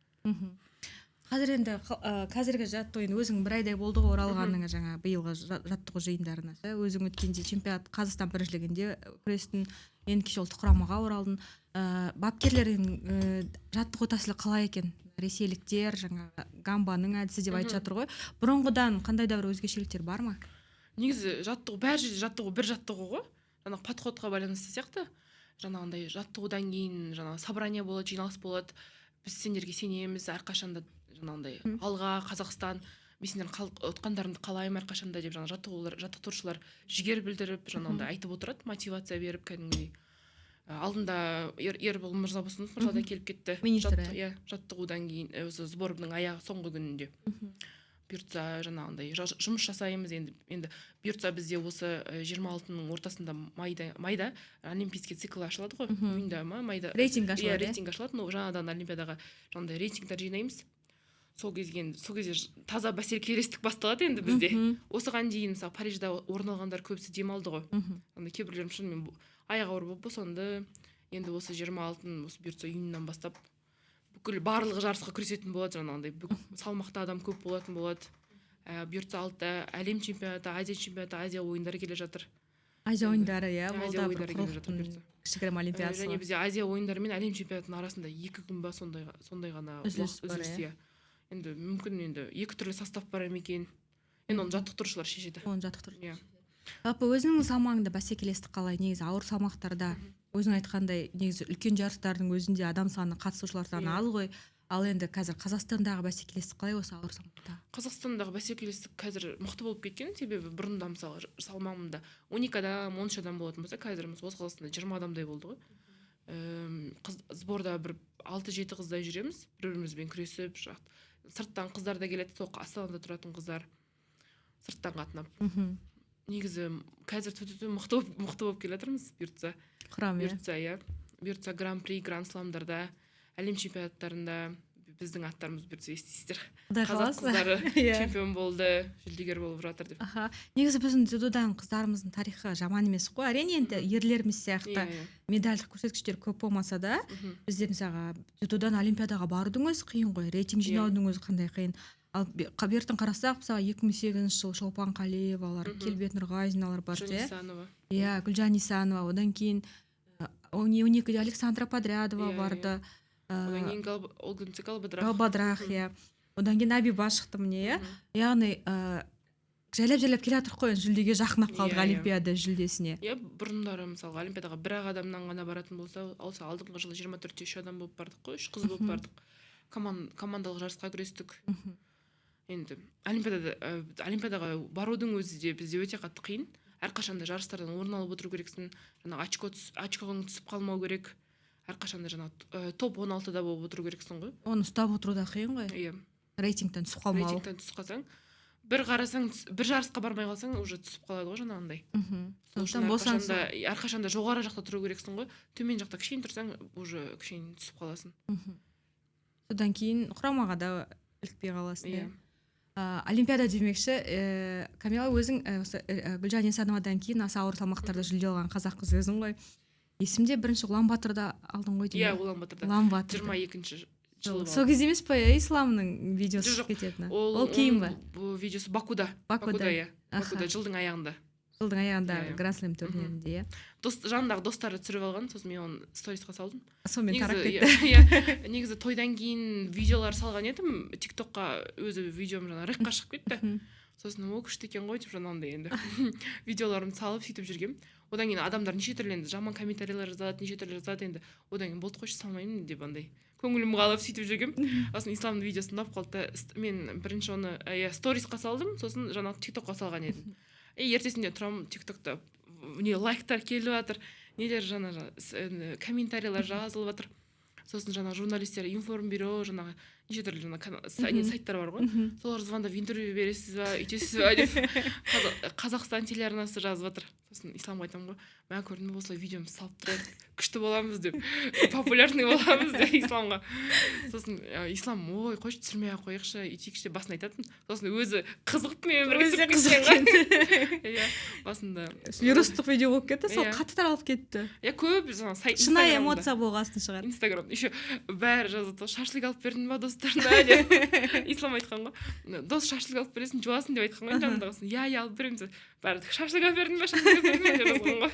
Қазір енді қазіргі жаттығу енді өзің 1 айдай болды ғой оралғаныңа, жаңа биылғы жаттығу жиындарына. Өзің өткенде чемпионат Қазақстан біріншілігінде күрестің, енді кеше ұлттық құрамаға оралдың. Бапкерлердің жаттығу тәсілі қалай екен? Ресейліктер жаңа гамбаның әдісі деп айтып жатыр ғой. Бұрынғыдан қандай да бір өзгешеліктер бар ма? Негізі жаттығу бәр жерде жаттығу бір жаттығу ғой. Жаңағы подходқа байланысты сияқты. Жаңағындай жаттығудан кейін жаңағы собрание болады, жиналыс болады. Біз сендерге сенеміз, әрқашанда жаңағындай алға Қазақстан, мен сендердің ұтқандарыңды қалаймын әрқашанда деп жаңа жаттықтырушылар жігер білдіріп, жаңағындай айтып отырады, мотивация беріп кәдімгідей. Алдында Ербол Мырзабосынов мырза да келіп кетті. Жаттығудан кейін осы сбордың соңғы күнінде. Бұйыртса жаңағындай жұмыс жасаймыз енді бұйыртса бізде осы 26-ның ортасында майда олимпийский цикл ашылады ғой. Июньда майда рейтинг ашылады. Рейтинг ашылады. Жаңадан олимпиадаға жаңағындай рейтингтер жинаймыз. Сол кезде таза бәсекелестік басталады енді бізде. Осыған дейін мысалы Парижда орын алғандар көбісі демалды ғой. Кейбіреулерім шынымен аяғы ауыр болып босанды. Енді осы 26-ның осы бұйыртса июньнан бастап бүкіл барлығы жарысқа күресетін болады, жаңағындай салмақта адам көп болатын болады. Бұйыртса алдыда әлем чемпионаты, Азия чемпионаты, Азия ойындары келе жатыр. Азия ойындары, Азия ойындары келе жатыр бұйыртса. Кішігірім олимпиадасы. Және бізде Азия ойындары мен әлем чемпионатының арасында 2 күн ба сондай ғана үзіліс. Енді мүмкін енді 2 түрлі состав бар екен. Енді оны жаттықтырушылар шешеді. Жалпы өзіңнің салмағыңда бәсекелестік қалай? Негізі ауыр салмақтарда өзің айтқандай негізі үлкен жарыстардың өзінде адам саны, қатысушылар саны аз ғой. Ал енді қазір Қазақстандағы бәсекелестік қалай осы ауыр салмақта? Қазақстандағы бәсекелестік қазір мықты болып кеткен, себебі бұрында мысалы салмағымда 12 адам, 13 адам болатын болса, қазір осы Қазақстанда 20 адамдай болды ғой. Сборда бір 6-7 қыздай жүреміз, бір-бірімізбен күресіп, сырттан қыздар да келеді, сол Астанада тұратын қыздар сырттан қатынап. Негізі қазір мықты болып келе жатырмыз бұйыртса. Бұйыртса гран-при, гран-сламдарда, әлем чемпионаттарында біздің аттарымыз бұйыртса естисіздер. Қазақ қыздары чемпион болды, жүлдегер болып жатыр деп. Негізі біздің дзюдодан қыздарымыздың тарихы жаман емес қой. Әрине енді ерлеріміз сияқты медальдық көрсеткіштер көп болмаса да, бізде мысалы дзюдодан олимпиадаға барудың өзі қиын ғой, рейтинг жинаудың өзі қандай қиын. Ал бертін қарасақ, мысалы 2008 жыл Шолпан Қалиевалар, Келбет Нұрғазиналар бар же. Гүлжан Исанова, одан кейін 12-де Александра Подрядова барды. Одан кейін Олгунцы Галбадрах, одан кейін Абиба шықты міне, яғни жайлап келе жатыр қой, жүлдеге жақынап қалдық олимпиада жүлдесіне. Бұрындары мысалы олимпиадаға 1 адамнан ғана баратын болса, алса алдыңғы жылы 24-те 3 адам болып бардық қой, 3 қыз болып бардық. Командалық жарысқа күрестік. Енді олимпиадаға барудың өзі де бізде өте қатты қиын. Әрқашанда жарыстардан орын алып отыру керексің. Жаңағы очкоң түсіп қалмау керек. Әрқашанда жаңағы топ 16-да болып отыру керексің ғой. Оны ұстап отыру да қиын ғой. Рейтингтен түсіп қалмау. Рейтингтен түсіп қалсаң, бір қарасаң, бір жарысқа бармай қалсаң, уже түсіп қалады ғой жаңағындай. Әрқашанда жоғары жақта тұру керексің ғой. Төмен жақта кішкене тұрсаң, уже кішкене түсіп қаласың. Содан кейін құрамаға да ілікпей қаласың. Олимпиада демекші, Камила өзің осы Гүлжан Есановадан кейін аса ауыр салмақтарда жүлде алған қазақ қызы өзің ғой. Есімде бірінші Ұлан Батырда алдың ғой деймін. Иә, Ұлан Батырда. Ұлан Батырда. 22-ші жылы. Сол кезде емес па, Исламның видеосы шығып кететіні? Ол кейін ба? Бұл видеосы Бакуда, иә. Бакуда жылдың аяғында. Жылдың аяғында Гран-слем турнирінде, иә. Жанындағы достары түсіріп алған, сосын мен оны сторисқа салдым. Сонымен тарап кетті. Иә, негізі тойдан кейін видеолар салған едім, тиктокқа өзі видеом жаңа рэпқа шығып кетті. Сосын ол күшті екен ғой деп жаңағындай енді видеоларымды салып сөйтіп жүргем. Одан кейін адамдар неше түрлі енді жаман комментарийлер жазады, неше түрлі жазады енді. Одан кейін болды қойшы салмаймын деп андай көңілім қалып сөйтіп жүргем. Сосын Исламның видеосы ұнап қалды. Мен бірінші оны сторисқа салдым, сосын жаңағы тиктокқа салған едім. Ертесінде тұрамын тиктокта не лайктар келіп жатыр, нелер жаңағы комментарийлер жазылып жатыр. Сосын жаңағы журналистер, информбюро, жаңағы неше түрлі жаңағы сайттар бар ғой. Солар звондап интервью бересіз ба, үйтесіз ба деп Қазақстан телеарнасы жазып жатыр. Сосын Исламға айтамын ғой, мә көрдің бе осылай видеомды салып тұрады, күшті боламыз деп, популярный боламыз деп Исламға. Сосын Ислам, ой, қойшы түсірмей ақ қояйықшы, үйтейікші деп басын айтатын. Сосын өзі қызығып менімен бірге түсіп кеткен. Иә, басында. Вирустық видео болып кетті, сол қатты таралып кетті. Иә, көп жаңағы сайт. Шынайы эмоция болғасын шығар. Инстаграм еще бәрі жазады, шашлык алып бердің ба достарына деп. Ислам айтқан ғой, дос шашлык алып бересің, жуасың деп айтқан ғой жанындағысын. Иә, алып беремін. Бәрі шашлык алып бердің ба, шашлык алып бердің ба деп жазған ғой.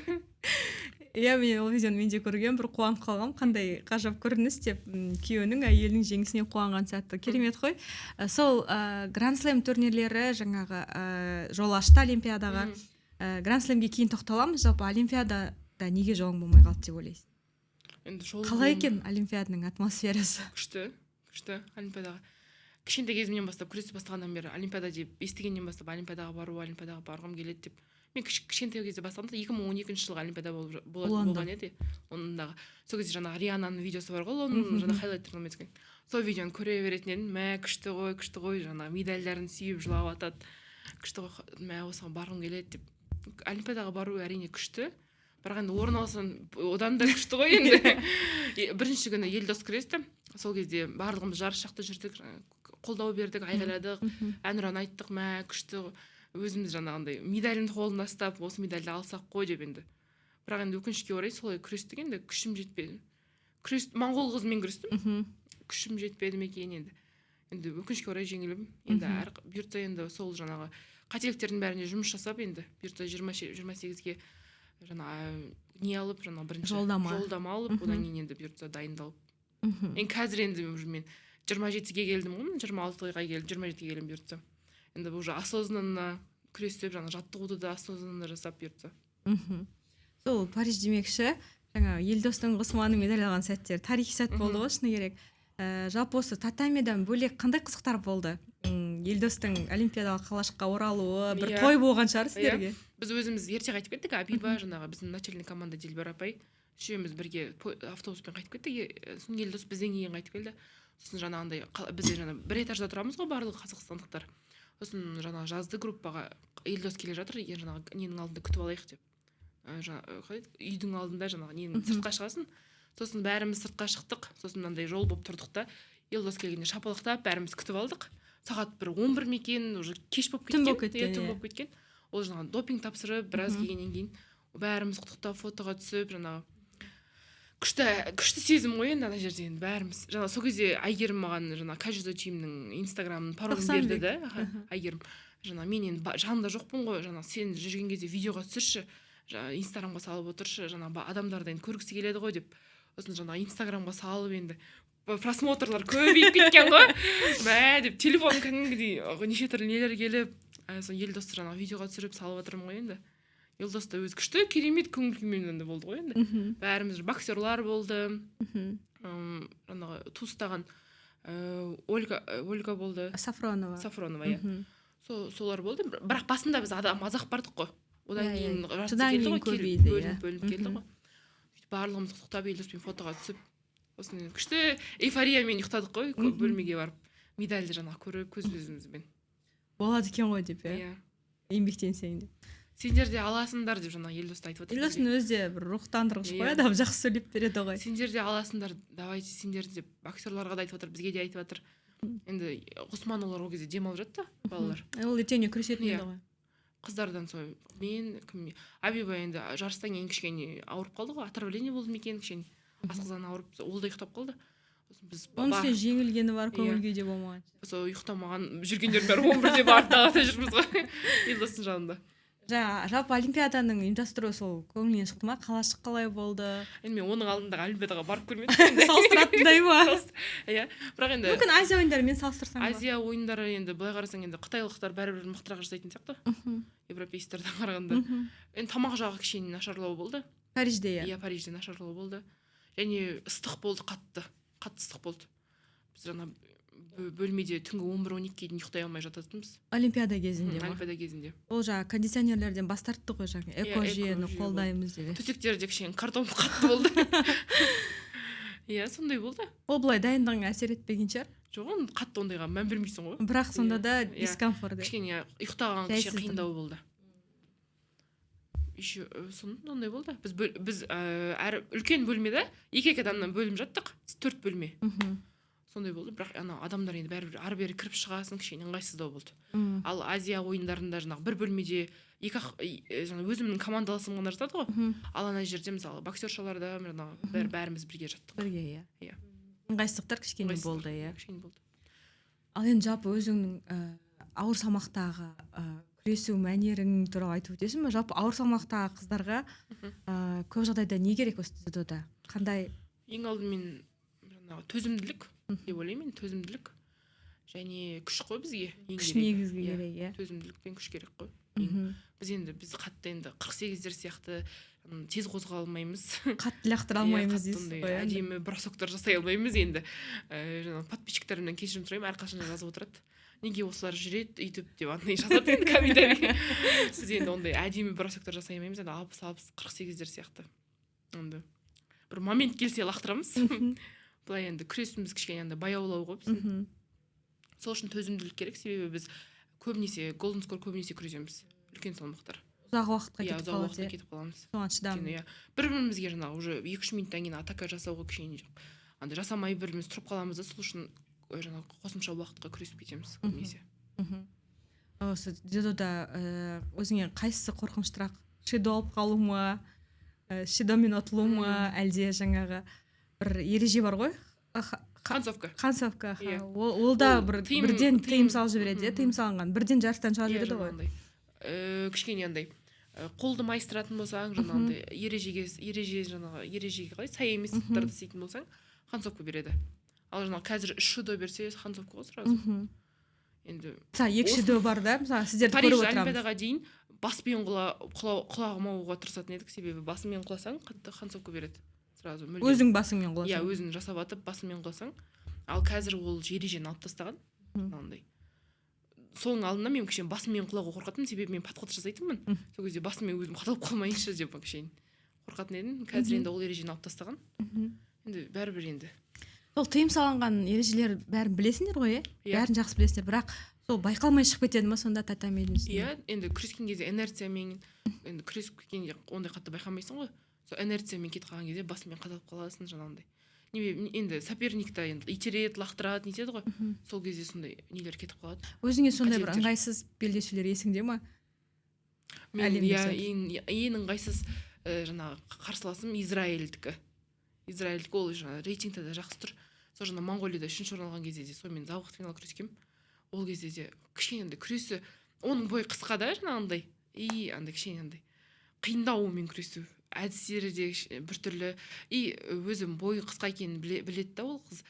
Иә, мен ол видеоны менде көргем, бір қуанып қалғам, қандай ғажап көрініс деп, күйеуінің әйелінің жеңісіне қуанған сәтті. Керемет қой. Сол Гран-слем турнирлері жаңағы жол ашты Олимпиадаға. Гран-слемге кейін тоқталамыз, жалпы Олимпиадада неге жолың болмай қалды деп ойлайсың? Қалай екен Олимпиаданың атмосферасы? Күшті Олимпиадаға. Кішкентай кезімнен бастап күресті бастағаннан бері Олимпиада деп естігеннен бастап Олимпиадаға барғым келеді деп. Мен кішкентай кезде бастағанда 2012 жылғы Олимпиада болған еді. Ондағы сол кезде жаңағы Риананың видеосы бар ғой, оның жаңағы хайлайттарын өткен. Сол видеоны көре беретін едім, мә күшті ғой, жаңағы медальдарын сүйіп жылап атады. Күшті ғой, мә осыған барғым келеді деп. Олимпиадаға бару әрине күшті. Бірақ енді орын алсаң одан да күшті ғой енді. Бірінші күні Елдос күресті. Сол кезде барлығымыз жарыс жақта жүрдік, қолдау бердік, айғайладық, әнұран айттық, мә күшті ғой. Өзіміз жаңағындай медалімді қолына ұстап, осы медальді алсақ қой деп енді. Бірақ енді өкінішке орай солай күрестік енді, күшім жетпеді. Моңғол қызымен күрестім. Күшім жетпеді ме екен енді. Енді өкінішке орай жеңілім. Енді бұйыртса енді сол жаңағы қателіктердің бәріне жұмыс жасап енді бұйыртса 28-ге жаңағы не алып, жаңағы бірінші жолдама алып, одан кейін енді бұйыртса дайындалып. Енді қазір енді мен 27-ге келдім ғой, 26-ға келдім, 27-ге келдім бұйыртса. Енді бұл уже осознанно күресіп, жаңа жаттығуды да осознанно жасап бұйыртса. Сол Париж демекші, жаңа Елдостың Ғұсманның медаль алған сәттер тарихи сәт болды ғой, шыны керек. Жалпы осы татамидан бөлек қандай қызықтар болды? Елдостың Олимпиадаға қалашыққа оралуы, бір той болған шығар сіздерге. Біз өзіміз ерте қайтып кеттік, Абиба жаңағы біздің начальник команда Дилбар апай, үшеуміз бірге автобуспен қайтып кеттік. Сосын Елдос бізден кейін қайтып келді. Сосын жаңағындай біз бір этажда тұрамыз ғой барлығы қазақстандықтар. Сосын жаңағы жазды группаға Елдос келе жатыр, жаңағы ненің алдында күтіп алайық деп. Үйдің алдында жаңағы ненің сыртқа шығасын. Сосын бәріміз сыртқа шықтық. Сосын мынандай жол болып тұрдық та, Елдос келгенде шапалақтап бәріміз күтіп алдық. Сағат бір 11 мекен, уже кеш болып кеткен. Түн болып кеткен. Ол жаңағы допинг тапсырып, біраз келгеннен кейін бәріміз құттықтап фотоға түсіп, жаңағы күшті сезім ғой енді ана жерде енді бәріміз. Жаңа сол кезде Айгерім маған жаңа кәжүзі түйімнің инстаграмын паролін берді да. Айгерім, жаңа мен енді жанында жоқпын ғой, жаңа сен жүрген кезде видеоға түсірші, инстаграмға салып отыршы, жаңа адамдарды енді көргісі келеді ғой деп. Сосын жаңа инстаграмға салып енді просмотрлар көбейіп кеткен ғой. Мә деп телефон кәдімгідей неше түрлі нелер келіп, сосын Елдосты жаңа видеоға түсіріп салып отырмын ғой енді. Елдос та өзі күшті, керемет көңіл күймен болды ғой енді. Бәріміз боксерлар болды. Жаңағы туыстаған Ольга болды. Сафронова, иә. Солар болды. Бірақ басында біз мазақ бардық қой. Одан кейін бөлініп келді ғой. Барлығымыз құттықтап Елдоспен фотоға түсіп, осыны күшті эйфориямен ұйықтадық қой, бөлмеге барып. Медальді жаңағы көріп, көз-көзімізбен. Болады екен ғой деп, иә. Еңбектенсең деп. Сендер де аласыңдар деп жаңа Елдосты айтып отыр. Елдостың өзі де бір рухтандырғыш қой, адам жақсы сөйлеп береді ғой. Сендер де аласыңдар, давайте сендер деп боксерларға да айтып отыр, бізге де айтып отыр. енді ғұсман олар ол кезде демалып жатты балалар. Ол ертеңіне күресетін еді Иә. ғой. Қыздардан сол мен кім Абиба енді жарыстан кейін кішкене ауырып қалды ғой, отравление болды ма екен, кішкене асқазаны ауырып ол да ұйықтап қалды. Сосын біз Оның үстіне жеңілгені бар, көңіл Иә. күйі де болмаған. сол ұйықтамаған жүргендердің бәрі 11-де барып тағата жүрміз ғой елдостың жанында. Жалпы олимпиаданың ұйымдастыруы сол көңілінен шықты ма? Қалашық қалай болды? Енді мен оның алдындағы олимпиадаға барып көрмедім. Салыстыратындай ма? Иә, бірақ енді Мүмкін Азия ойындарымен салыстырсаң ба? Азия ойындары енді былай қарасаң енді қытайлықтар бәрібір мықтырақ жасайтын сияқты. Европейцтерден қарағанда. Енді тамақ жағы кішкене нашарлау болды. Парижде иә. Иә, Парижде нашарлау болды. Және ыстық болды, қатты ыстық болды. Біз жаңа бөлмеде түнгі 11-12-ге дейін ұйықтай алмай жататынбыз. Олимпиада кезінде ма? Олимпиада кезінде. Ол жаңа кондиционерлерден бас тартты ғой, жаңа экожүйені экожүйе қолдаймыз деп. Төсектері де кішкене картон қатты болды. Иә, сондай болды. Ол былай дайындығыңа әсер етпеген шығар. Жоқ, оны қатты ондайға мән бермейсің ғой. Бірақ сонда да Иә. дискомфорт. Кішкене ұйықтаған Жайсыздық. кішкене қиындау болды. Еще сондай болды. Біз әр үлкен бөлмеде екі адамнан бөлім жаттық. 4 бөлме. Сондай болды, бірақ ана адамдар енді бәрібір ары бері кіріп шығасың, кішкене ыңғайсыздау болды. Ал Азия ойындарында жаңағы бір бөлмеде жаңағы өзімнің командаласым ғана жатады ғой. Ал ана жерде мысалы боксершаларда жаңағы бәріміз бірге жаттық. Бірге иә. Иә. Ыңғайсыздықтар кішкене Ыңғайсыздық, болды иә. Кішкене болды. Ал енді жалпы өзіңнің ауыр салмақтағы күресу мәнерің туралы айтып өтесің бе? Жалпы ауыр салмақтағы қыздарға көп жағдайда не керек осы дзюдода? Қандай? Ең алдымен жаңағы төзімділік деп ойлаймын, төзімділік және күш қой бізге. Күш негізгі керек, иә. Төзімділік пен күш керек қой. Біз қатты енді 48-дер сияқты тез қозғала алмаймыз. Қатты лақтыра алмаймыз дейсіз ғой. Әдемі бросоктар жасай алмаймыз енді. Жаңағы подписчиктерімнен кешірім сұраймын, әрқашан жазып отырады. Неге осылар жүреді өйтіп деп андай жазады енді комментарий. Біз енді ондай әдемі бросоктар жасай алмаймыз, енді 60, 48-дер сияқты. Енді бір момент келсе лақтырамыз. Былай енді күресіміз кішкене енді баяулау ғой біздің. Сол үшін төзімділік керек, себебі біз көбінесе голден скор көбінесе күресеміз. Үлкен салмақтар. Ұзақ уақытқа кетіп қаламыз. Соған шыдам. Бір-бірімізге жаңағы уже 2-3 минуттан кейін атака жасауға кішкене жоқ. Анда жасамай біріміз тұрып қаламыз да, сол үшін жаңағы қосымша уақытқа күресіп кетеміз көбінесе. Осы дзюдода өзіңе қайсысы қорқынышырақ? Шидо алып қалу ма? Шидомен ұтылу ма? Әлде жаңағы бір ереже бар ғой? Қансовка. Ол да бірден тыйым салып жібереді, тыйым салынған. Бірден жарыстан шығарып жібереді ғой. Кішкене андай қолды майыстыратын болсаң, жаңағындай ережеге қалай сай емес заттарды істейтін болсаң, қансовка береді. Ал жаңағы қазір 3 шидо берсе, қансовка ғой сразу. Енді 2 шидо бар да, мысалы сіздерді көріп отырамыз. Париж олимпиадаға дейін баспен құлағымауға тырысатын едік, себебі басымен құласаң, қансовка береді. Сразу өзің басыңмен құласаң. Иә, өзің жасап атып басыңмен құласаң. Ал қазір ол ережені алып тастаған. Мынандай. Соның алдында мен кішкене басыммен құлауға қорқатынмын, себебі мен подход жасайтынмын. Сол кезде басыммен өзім қаталып қалмайыншы деп кішкене қорқатын едім. Қазір енді ол ережені алып тастаған. Енді бәрібір енді. Ол тыйым салынған ережелер бәрін білесіңдер ғой, бәрін жақсы білесіңдер, бірақ сол байқалмай шығып кетеді ма сонда татамидің үстіне? Иә, енді күрескен кезде инерциямен, енді күресіп кеткенде ондай қатты байқамайсың ғой. Сол инерциямен кетіп қалған кезде басымен қаталып қаласың жаңағындай. Енді соперникті енді итереді, лақтырады, нетеді ғой. Сол кезде сондай нелер кетіп қалады. Өзіңе сондай бір ыңғайсыз белдесулер есіңде ма? Ең ыңғайсыз жаңағы қарсыласым Израильдікі. Ол жаңағы рейтингте де жақсы тұр. Сол жаңағы Монғолияда 3-ші орын алған кезде де сонымен зауықты финал күрескем. Ол кезде де кішкене күресі, оның бойы қысқа да жаңағындай. Андай кішкене андай қиындау мен күресу. Әдістері де біртүрлі. Өзім бойы қысқа екенін біледі да ол қыз.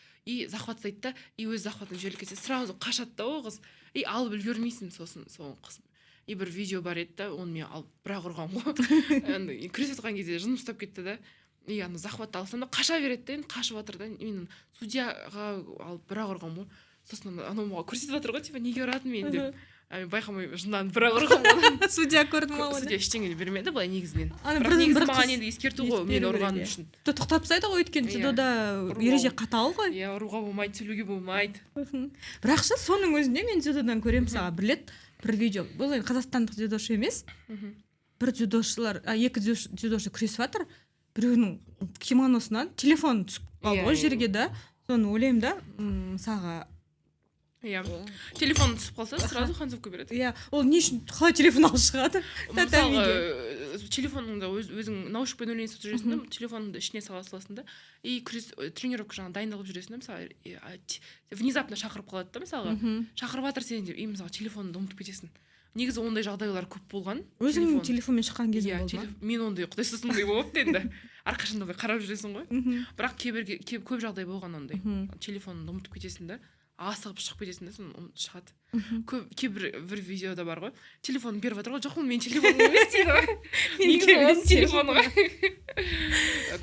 Захваттайды да, өзі захватын жіберіп кетсе, сразу қашады да ол қыз. Алып үлгермейсің сосын сол қыз. Бір видео бар еді да, оны мен алып бірақ ұрғам ғой. Күресіп жатқан кезде жыным ұстап кетті да. Аны захватты алсам да қаша береді да, қашып жатыр да. Мен судьяға алып бірақ ұрғам ғой. Сосын анау маған көрсетіп жатыр ғой, типа неге ұратын мен деп. Байқамай жындан бірақ ұрғам ғой. Судья көрді ма оны? Судья ештеңе бермеді былай негізінен. Бірақ негізі маған енді ескерту ғой, мен ұрғаным үшін. Тоқтатып тастайды ғой, өйткені дзюдода ереже қатал ғой. Иә, ұруға болмайды, сөйлеуге болмайды. Бірақ соның өзінде мен дзюдодан көремін, мысалға бір рет бір видео. Бұл енді қазақстандық дзюдошы емес. Бір дзюдошылар, 2 дзюдошы күресіп жатыр. Біреуінің кимоносынан телефон түсіп қалды ғой жерге да. Соны ойлаймын да, мысалға иә телефон түсіп қалса сразу концовка береді. Иә, ол не үшін қалай телефон алып шығады? Мысалы телефоныңда өзің наушникпен ойланып жүресің да, телефоныңды ішіне сала саласың да, и тренировка жаңағы дайындалып жүресің да, мысалы внезапно шақырып қалады да, мысалға шақырып жатыр сені деп, и мысалы телефоныңды ұмытып кетесің. Негізі ондай жағдайлар көп болған. Өзің телефонмен шыққан кезің болды ма? Мен ондай құдай сосын ондай болыпты енді. Әрқашан да қарап жүресің ғой. Бірақ көп жағдай болған ондай. Телефоныңды ұмытып кетесің да, асығып шығып кетесің да, соны шығады. Кейбір видеода бар ғой. Телефонын беріп жатыр ғой, жоқ ол менің телефоным емес дейді. Менің телефоным ғой.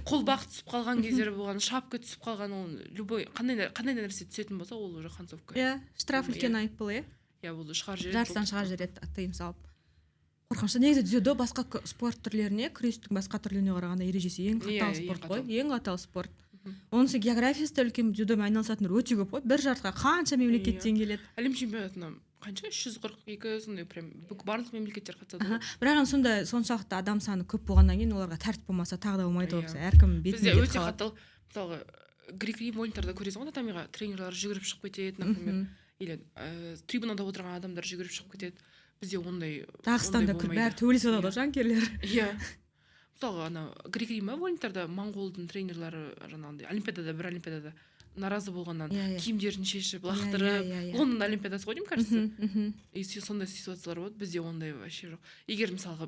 Қолбақ түсіп қалған кездері болған, шапка түсіп қалған, ол любой қандай нәрсе түсетін болса, ол уже концовка. Иә, штраф үлкен айыппұл, иә. Иә, бұл шығарып жібереді. Жарыстан шығарып жібереді, тыйым салып. Қорқынышты. Негізі дзюдо басқа спорт түрлеріне, күрестің басқа түрлеріне қарағанда ережесі ең қатал спорт қой, ең қатал спорт. Онысы географиясы да үлкен, дзюдомен айналысатындар өте көп қой. Бір жарысқа қанша мемлекеттен келеді? Әлем чемпионатына қанша? 342 сондай прям барлық мемлекеттер қатысады. Бірақ сонда соншалықты адам саны көп болғаннан кейін оларға тәртіп болмаса тағы да болмайды ғой. Әркім бетіне кетіп қалады. Бізде өте қатал. Мысалға грек-рим ойындарда көресің ғой, татамиға тренерлар жүгіріп шығып кетеді, например. Или трибунада отырған адамдар жүгіріп шығып кетеді. Бізде ондай Дағыстанда бәрі төбелесіп жатады жанкүйерлер. Иә. Мысалға ана грек-рим ойындарда моңғолдың тренерлары жаңағындай бір олимпиадада наразы болғаннан киімдерін шешіп лақтырып, Лондон олимпиадасы ғой деймін, кажется. И сондай ситуациялар болады. Бізде ондай вообще жоқ. Егер мысалға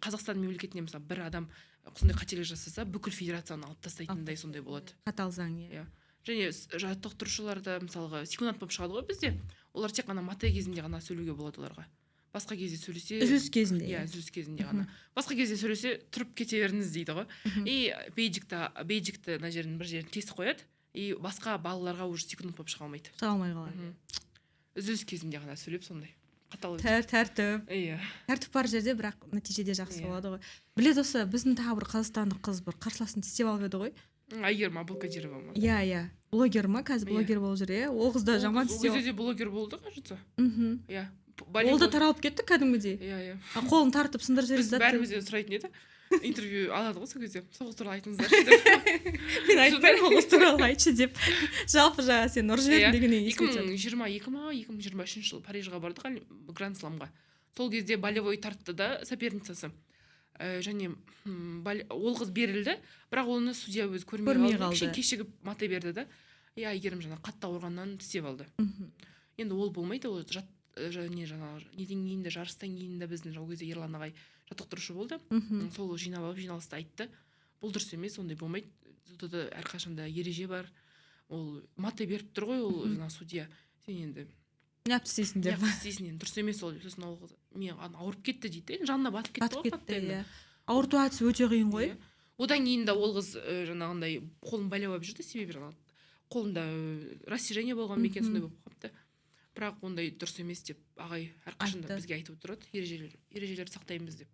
Қазақстан мемлекетіне мысалы бір адам сондай қателік жасаса, бүкіл федерацияны алып тастайтындай сондай болады. Қатал заң, иә. Және жаттықтырушыларда мысалға секунд болып шығады ғой бізде. Олар тек қана мата кезінде ғана сөйлеуге болады оларға. Басқа кезде сөйлесе, үзіліс кезінде. Иә, үзіліс кезінде ғана. Басқа кезде сөйлесе, тұрып кете беріңіз дейді ғой. И бейджикті мына жерін бір жерін кесіп қояды. И басқа балаларға уже секунд болып шыға алмайды. Шыға алмай қалады. Үзіліс кезінде ғана сөйлеп сондай. Қатал. Тәртіп. Иә. Тәртіп бар жерде, бірақ нәтижеде жақсы болады ғой. Біледі осы біздің тағы бір қазақстандық қыз бір қарсыласын тістеп алып еді ғой. Айгерім Абылкадирова ма? Иә. Блогер ма? Қазір блогер болып жүр, иә. Ол қыз да жаман тістеп. Ол кезде де блогер болды, кажется. Иә. Ол да таралып кетті кәдімгідей. Иә. Қолын тартып сындырып жіберді. Біз бәрімізден сұрайтын еді. Интервью алады ғой сол кезде. Соғыс туралы айтыңыздаршы деп. Мен айтпаймын, соғыс туралы айтшы деп. Жалпы жаңа сен ұрып жібердің дегеннен 2022 ма 2023 жылы Парижға бардық Гранд Сламға. Сол кезде болевой тартты да соперницасы. Және ол қыз берілді, бірақ оны судья өзі көрмей қалды. Кешігіп мата берді да. Айгерім жаңа қатты ауырғаннан тістеп алды. Енді ол болмайды, ол неден кейін де жарыстан кейін де біздің ол кезде Ерлан ағай жаттықтырушы болды. Сол жинап алып жиналыста айтты. Бұл дұрыс емес, ондай болмайды. Дзюдода әрқашанда ереже бар. Ол мата беріп тұр ғой, ол жаңа судья. Сен енді неғып істейсің деп. Дұрыс емес ол. Сосын ол мен ауырып кетті дейді. Жанына батып кетті ғой. Ауырту әдісі өте қиын ғой. Одан кейін де ол қыз жаңағындай қолын байлап жүрді, себебі қолында растяжение болған екен, сондай болып қалыпты. Бірақ ондай дұрыс емес деп ағай әрқашанда бізге айтып отырады, ережелерді сақтаймыз деп.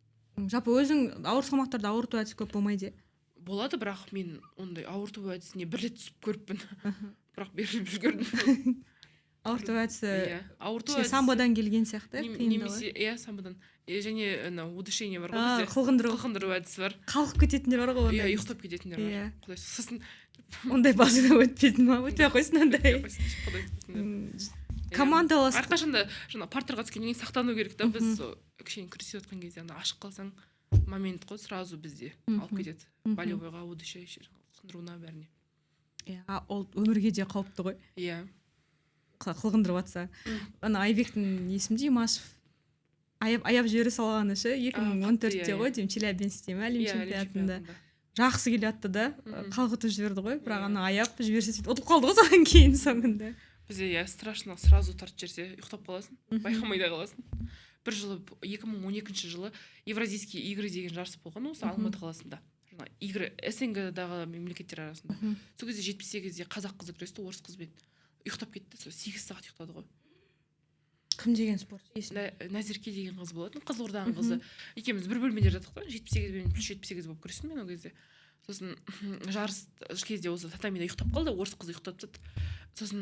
Жалпы өзің ауыр салмақтарда ауырту әдісі көп болмайды? Болады, бірақ мен ондай ауырту әдісіне бір рет түсіп көріппін. Бірақ беріліп үлгердім. Ауырту әдісі самбодан келген сияқты? Немесе, иә, самбодан. Және удушение бар ғой бізде. Қылқындыру әдісі бар. Қалқып кететіндер бар ғой. Иә, ұйықтап кететіндер бар. Құдай сосын. Ондай басына өтпеді ма? Өтпей қойсын ондай. Командалас. Әрқашанда партарға түскеннен кейін сақтану керек та. Біз кішкене күресіп жатқан кезде ашық қалсаң момент қой, сразу бізде алып кетеді. Болевойға, удушение, қылқындыруына бәріне. Иә, ол өмірге де қауіпті ғой. Иә. Қылғындырып жатса. Ана Айбектің есімде Имашев аяп жібере салғаны ше 2014-те ғой деймін, Челябинскте әлем чемпионатында. Жақсы келе жатты да, қалғытып жіберді ғой, бірақ ана аяп жіберсе сөйтіп ұтылып қалды ғой содан кейін соңында. Бізде иә страшно, сразу тартып жіберсе ұйықтап қаласың, байқамай да қаласың. Бір жылы 2012 жылы Евразийские игры деген жарыс болған осы Алматы қаласында. Игры СНГ-дағы мемлекеттер арасында. Сол кезде 78-де қазақ қызы күресті, орыс қызбен ұйықтап кетті, сол 8 сағат ұйықтады ғой. Кім деген спорт? Назерке деген қыз болатын, Қызылорданың қызы. Екеуміз бір бөлмеде жаттық та, 78 мен плюс 78 болып күрестім мен ол кезде. Сосын жарыс кезде осы татамида ұйықтап қалды, орыс қыз ұйықтап тастады. Сосын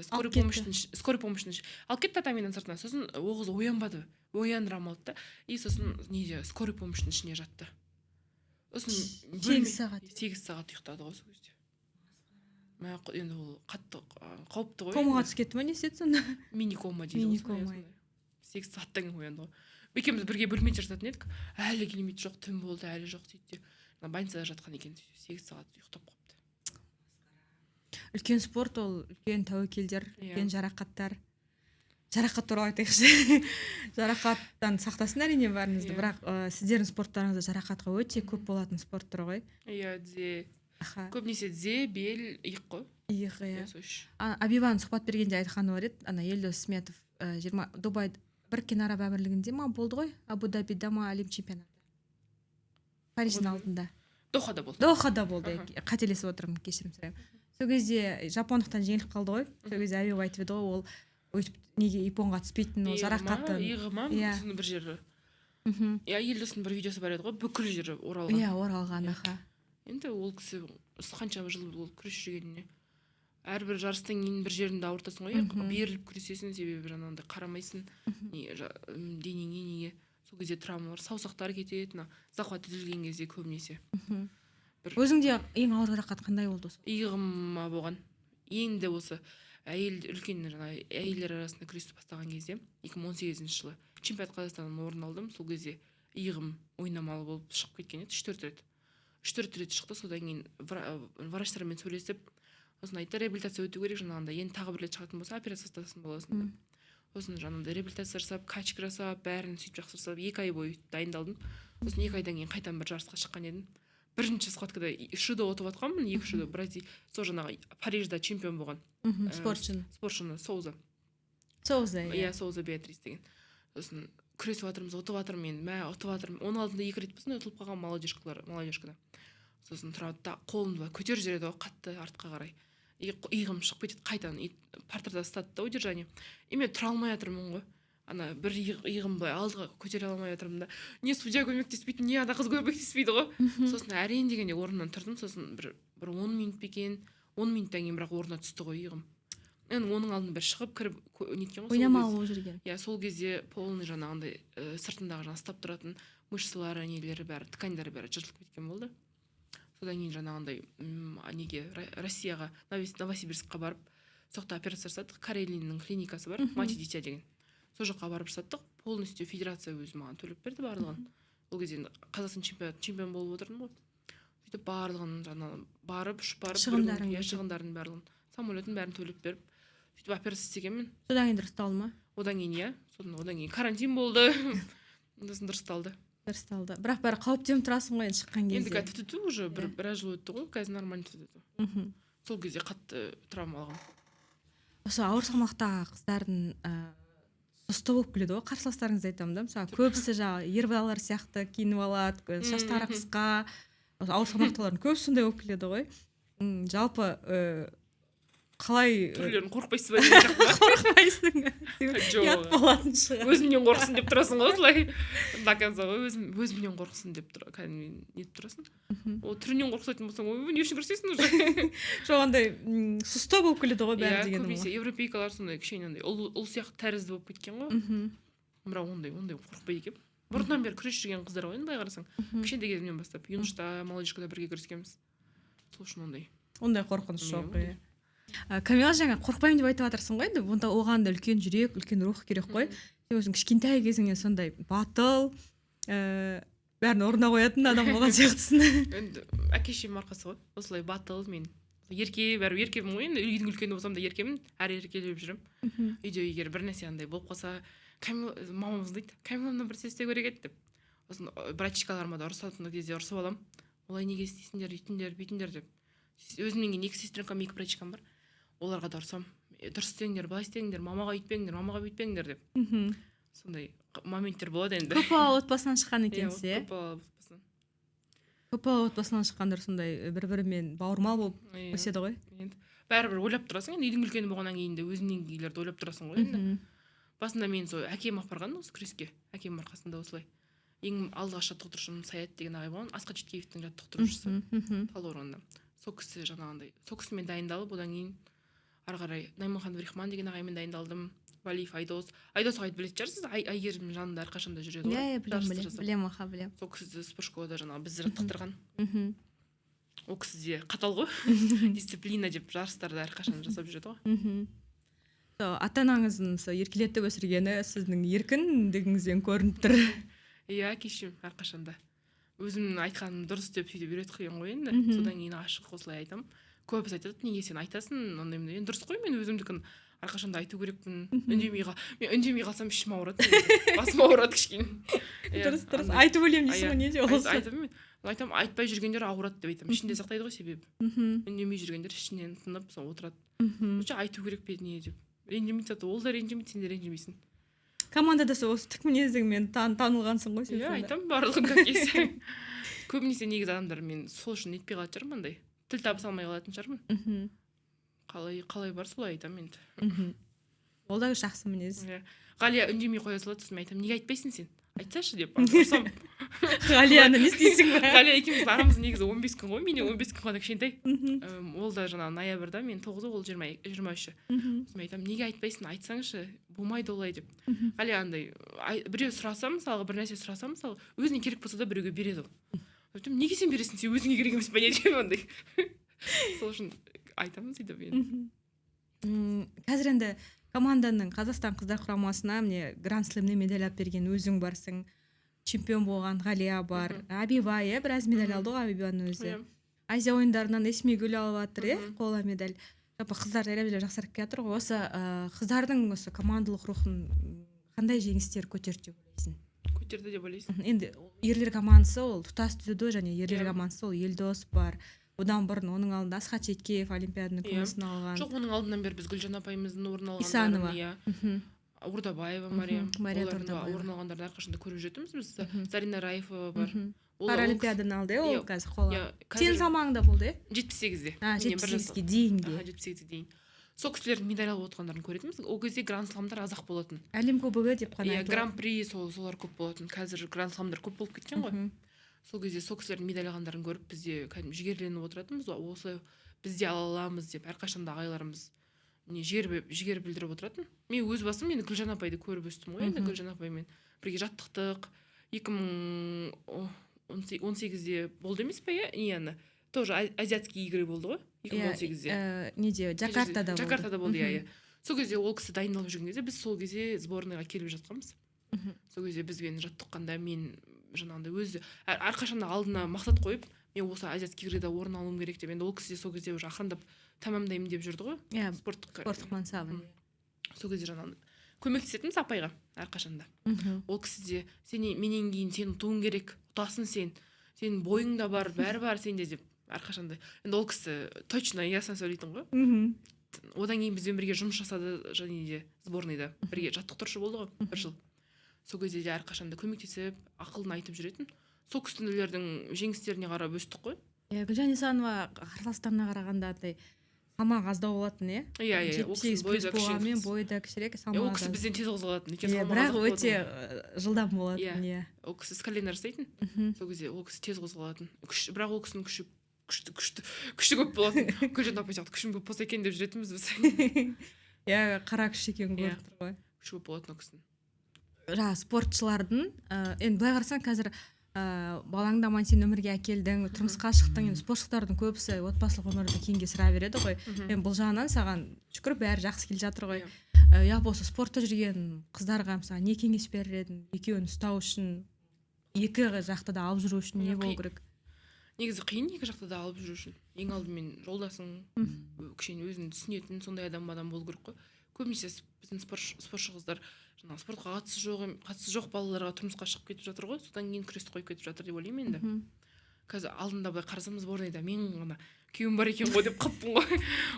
скорый помощьтың алып кетті татамидан сыртына. Сосын ол қыз оянбады, ояндыра алмады да. И сосын скорый помощьтың ішіне жатты. Сосын 8 сағат ұйықтады ғой сол кезде. енді ол қатты қауіпті ғой. Комаға түсіп кетті ма, не істеді сонда? Мини кома дейді. Мини кома. 8 сағаттан кейін оянды ғой. Екеуміз бірге бөлмеде жататын едік. Әлі келмейді, жоқ, түн болды, әлі жоқ сөйтті. Больницада жатқан екен, 8 сағат ұйықтап қалыпты. Үлкен спорт ол үлкен тәуекелдер, үлкен жарақаттар. Жарақат туралы айтайықшы. Жарақаттан сақтасын әрине бәріңізді, бірақ сіздердің спорттарыңызда жарақатқа өте көп болатын спорт түрі ғой. Иә, көбінесе бел, иық қой. Иық, иә. Абибаның сұхбат бергенде айтқаны бар еді, Елдос Сметов 20 Дубай Біріккен Араб Әмірлігінде ма болды ғой, Абу-Дабида ма әлем чемпионаты. Париждің алдында. Дохада болды. Қателесіп отырмын, кешірім сұраймын. Сол кезде жапондықтан жеңіліп қалды ғой. Сол кезде Абиб айтып еді ғой, ол өйтіп неге ипонға түспейтін, ол жарақатын. Иығы ма? Сосын бір жері. Елдостың бір видеосы бар еді ғой, бүкіл жері оралған. Иә, оралған, аха. Енді ол кісі қанша жыл болды күресіп жүргеніне. Әрбір жарыстан кейін бір жеріңді ауыртасың ғой, беріліп күресесің, себебі жаңағындай қарамайсың, денеңе неге. Сол кезде травмалар, саусақтар кетеді, захват үзілген кезде көбінесе. Өзіңде ең ауыр жарақат қандай болды? Иығыма болған. Енді осы үлкен әйелдер арасында күресті бастаған кезде 2018 жылы чемпионат Қазақстаннан орын алдым. Сол кезде иығым ойнамалы болып шығып кеткен еді, 3-4 рет шықты. Содан кейін врачтармен сөйлесіп, сосын айтты, реабилитация өту керек, жаңағындай енді тағы бір рет шығатын болса операция жасасын боласың деп. Сосын жаңағындай реабилитация жасап, качка жасап, бәрін сөйтіп жақсарсап 2 ай бойы дайындалдым. Сосын 2 айдан кейін қайтадан бір жарысқа шыққан едім. Бірінші схваткада шудо отып атқанмын, 2 шудо Бразилия, сол жаңағы Парижда чемпион болған. Спортшыны Соуза. Иә, Соуза Беатрис деген. Сосын күресіп жатырмыз, ұтып жатырмын мен, ұтып жатырмын. Оның алдында 2 рет болсын ұтылып қалған молодежкада. Сосын тұрады, қолымды көтеріп жібереді ғой, қатты артқа қарай. Иығым шығып кетеді, қайтадан партерда ұстады да удержание. Мен тұра алмай жатырмын ғой. Бір иығым былай алдыға көтере алмай жатырмын да. Не судья көмектеспейді, не ана қыз көмектеспейді ғой. Сосын әрең дегенде орнымнан тұрдым, сосын бір 10 минут екен, 10 минуттан кейін бірақ орнына түсті ғой иығым. Енді оның алдында бір шығып кіріп неткен ғой. Ойнамалы болып жүрген. Иә, сол кезде полный жаңағындай сыртындағы ұстап тұратын мышцалары, нелері бәрі, тканьдары бәрі жыртылып кеткен болды. Содан кейін жаңағындай Россияға, Новосибирскқа барып, соқта операция жасадық. Карелиннің клиникасы бар, мать и дитя деген. Сол жаққа барып жасаттық. Полностью федерация өзі маған төлеп берді барлығын. Ол кезде Қазақстан чемпион болып отырдым ғой. Сөйтіп барлығын жаңағы барып, шығындарын барлығын, самолетін бәрін төлеп беріп, сөйтіп операция істегенмін. Содан кейін дұрысталды ма? Одан кейін иә, одан кейін карантин болды. Сосын дұрысталды. Бірақ бәрі қауіптеніп тұрасың ғой шыққан кезде. Енді қазір түту уже біраз жыл өтті ғой, қазір нормально түту. Сол кезде қатты травма алған. Осы ауыр салмақтағы қыздардың сұсты болып келеді ғой, қарсыластарыңызды айтамын да. Мысалы, көбісі ер балалар сияқты киініп алады, шаштары қысқа. Ауыр салмақтылардың көбісі сондай болып келеді ғой. Жалпы қалай түрлерін қорықпайсыз ба деген сияқты? Қорықпайсың. Ұят болатын шығар. Өзімнен қорықсын деп тұрасың ғой, осылай. Өзімнен қорықсын деп нетіп тұрасың. Ол түрінен қорықсайтын болсаң, не үшін күресесің уже? Жоқ, андай сұсты болып келеді ғой бәрі дегенім ғой. Көбінесе европейкалар сондай кішкене андай ұл сияқты тәрізді болып кеткен ғой. Бірақ ондай қорықпайды екен. Бұрыннан бері күресіп жүрген қыздар ғой, былай қарасаң. Кішкентай кезімнен бастап юношта, молодежкада бірге күрескенбіз. Сол үшін ондай қорқыныш жоқ. Камила, жаңа қорықпаймын деп айтып жатырсың ғой, онда оған да үлкен жүрек, үлкен рух керек қой. Сен өзің кішкентай кезіңнен сондай батыл, бәрін орнына қоятын адам болған сияқтысың. Енді әке-шешемнің арқасы ғой. Осылай батыл, мен бәрі еркемін ғой. Енді үйдің үлкені болсам да еркемін, әрі еркелеп жүрем. Үйде егер бір нәрсе андай болып қалса, мамамыз дейді, Камиламнан бір істеу керек еді деп. Сосын братишкаларыма да ұрысатын кезде ұрысып аламын. Олай неге істейсіңдер, үйтіңдер, бүйтіңдер деп. Өзімнен кейін 2 сестренкам, 2 братишкам бар. Оларға да ұрсам, дұрыс істеңдер, былай істеңдер, мамаға үйтпеңдер, мамаға бүйтпеңдер деп. Сондай моменттер болады енді. Көпбалалы отбасынан шыққан екенсіз, иә? Көпбалалы отбасынан шыққандар сондай бір-бірімен бауырмал болып өседі ғой. Бәрібір ойлап тұрасың, енді үйдің үлкені болғаннан кейін де өзіңнен кейлерді ойлап тұрасың ғой енді. Басында мен сол әкем апарған осы күреске, әкем арқасында осылай. Ең алдыға жаттықтырушым Саят деген ағай болған, Асқат Жеткеевтің жаттықтырушысы Талдықорғанда. Сол кісі жаңағындай, сол кісімен дайындалып, одан кейін ары қарай Найманхан Рихман деген ағаймен дайындалдым. Валиев Айдос ағайды білетін шығарсыз, Айгерімнің жанында әрқашанда жүреді ғой. Иә, білем. Сол кісі спорт школада жаңағы бізді жаттықтырған. ол кісі де қатал ғой дисциплина деп жарыстарды әрқашан жасап жүреді ғой. Ата анаңыздың еркелетіп өсіргені сіздің еркіндігіңізден көрініп тұр. Иә, әкешім әрқашанда өзімнің айтқаным дұрыс деп сөйтіп үйретіп қойған ғой енді. Содан кейін ашық осылай айтамын. Көбісі айтады, неге сен айтасың, ондай енді дұрыс қой, мен өзімдікін әрқашанда айту керекпін. Мен үндемей қалсам ішім ауырады, басым ауырады кішкене. Дұрыс, айтып өлемін дейсің ғой, не де болса. Айтамын, айтпай жүргендер ауырады деп айтамын. Ішінде сақтайды ғой себебі. Үндемей жүргендер ішінен тынып сол отырады. Айту керек пе не деп. Ренжімейді, ол да ренжімейді, сен де ренжімейсің. Командада осы тік мінезіңмен танылғансың ғой сен. Иә, айтамын барлығын как есть. Көбінесе негізі адамдар мен сол үшін нетпей қалатын шығармын, андай тіл табыса алмай қалатын шығармын. Қалай бар солай айтамын енді. Ол да жақсы мінез. Ғалия үндемей қоя салады, сосын айтамын, неге айтпайсың сен? Айтсашы деп ұрсам. Ғалияны не істейсің ба? Ғалия екеуміздің арамыз негізі 15 күн ғой, менен 15 күн ғана кішкентай. Ол да жаңағы ноябрьда, мен 9-ы, ол 23-і. Сосын айтамын, неге айтпайсың, айтсаңшы, болмайды олай деп. Ғалия андай біреу сұраса, мысалға бір нәрсе сұраса, мысалы, өзіне керек болса да біреуге береді ғой. Айтамын, неге сен бересің, сен өзіңе керек емес па не деп андай. Сол үшін айтамын сөйтіп енді. Қазір енді команданың Қазақстан қыздар құрамасына міне Гранд Слемне медаль алып берген өзің барсың. Чемпион болған Ғалия бар. Абиба, біраз медаль алды ғой Абибаның өзі. Азия ойындарынан Эсмигүл алып жатыр, қола медаль. Қыздар дәрежелері жақсарып келе жатыр ғой. Осы қыздардың осы командалық рухын қандай жеңістер көтерді деп ойлайсың? Көтерді деп ойлайсың? Енді ерлер командасы ол тұтас дзюдо және ерлер командасы ол Елдос бар. Одан бұрын оның алдында Асхат Жеткеев олимпиаданың күмісін алған. Жоқ, оның алдынан бері біз Гүлжан апайымыздың орын алғандарын, Исанова, Ордабаева, Мария орын алғандарды әрқашанда көріп жетіміз біз. Зарина Раифова бар. Паралимпиаданы алды, ол қазір қола. Сенің салмағыңда болды, 78-де. 78-ге дейін де. 78-ге дейін. Сол кісілердің медаль алып отқандарын көретінбіз. Ол кезде гранд сламдар азақ болатын. Әлем кубогы деп қана айтылады. Гран-при солар көп болатын. Қазір гранд сламдар көп болып кеткен ғой. Сол кезде сол кісілердің медаль алғандарын көріп бізде кәдімгі жігерленіп отыратынбыз. Осылай біз де ала аламыз деп әрқашанда ағайларымыз жігер білдіріп отыратын. Мен өз басым енді Гүлжан апайды көріп өстім ғой. Енді Гүлжан апаймен бірге жаттықтық. 2018-де болды емес пе, иә? Тоже азиатские игры болды ғой 2018-де. Неде, Джакартада болды, иә. Сол кезде ол кісі дайындалып жүрген кезде біз сол кезде сборныйға келіп жатқанбыз. Сол кезде бізбен жаттыққанда мен жаңағындай өзі әрқашанда алдына мақсат қойып, мен осы азиатские играда орын алуым керек деп, енді ол кісі сол кезде уже ақырындап тамамдаймын деп жүрді ғой. Иә, спорттық мансабын. Сол кезде жаңағындай көмектесетінбіз апайға әрқашанда. Ол кісі де менен кейін сен ұтуың керек, ұтасың сен бойыңда бар, бәрі бар сенде деп әрқашанда. Енді ол кісі точно ясно сөйлейтін ғой. Одан кейін бізбен бірге жұмыс жасады және де сборныйда бірге жаттықтырушы болды ғой бір жыл. Сол кезде де әрқашанда көмектесіп, ақылын айтып жүретін. Сол кісілердің жеңістеріне қарап өстік қой. Гүлжан Исанова қарсыластарына қарағанда салмағы аздау болатын, иә? Иә, ол кісі бойы да кішірек, ол кісі бізден тез қозғалатын. Бірақ өте жылдам болатын, иә. Ол кісі скалена жасайтын. Сол кезде ол кісі тез қозғалатын. Бірақ ол кісінің күші көп болатын. Гүлжан апай сияқты күшім көп болса екен деп жүретінбіз біз. Иә, қара күш екенін көріп тұр ғой. Күші көп болатын ол кісінің. Спортшылардың, енді былай қарасаң қазір балаңды аман сен өмірге әкелдің, тұрмысқа шықтың, енді спортшылардың көбісі отбасылық өмірді кейінге сыра береді ғой. Мен бұл жағынан саған шүкір бәрі жақсы келе жатыр ғой. Осы спортта жүрген қыздарға мысалы не кеңес берер едің? Екеуін ұстау үшін, екі жақты да алып жүру үшін не болу керек? Негізі қиын екі жақты да алып жүру үшін. Ең алдымен жолдасың, кішкене өзін түсінетін сондай адам болу керек қой. Көбінесе біздің спортшы қыздар жаңағы спортқа қатысы жоқ балаларға тұрмысқа шығып кетіп жатыр ғой, содан кейін күресті қойып кетіп жатыр деп ойлаймын енді. Қазір алдында былай қарасам сборныйда мен ғана күйеуім бар екен ғой деп қалыппын ғой.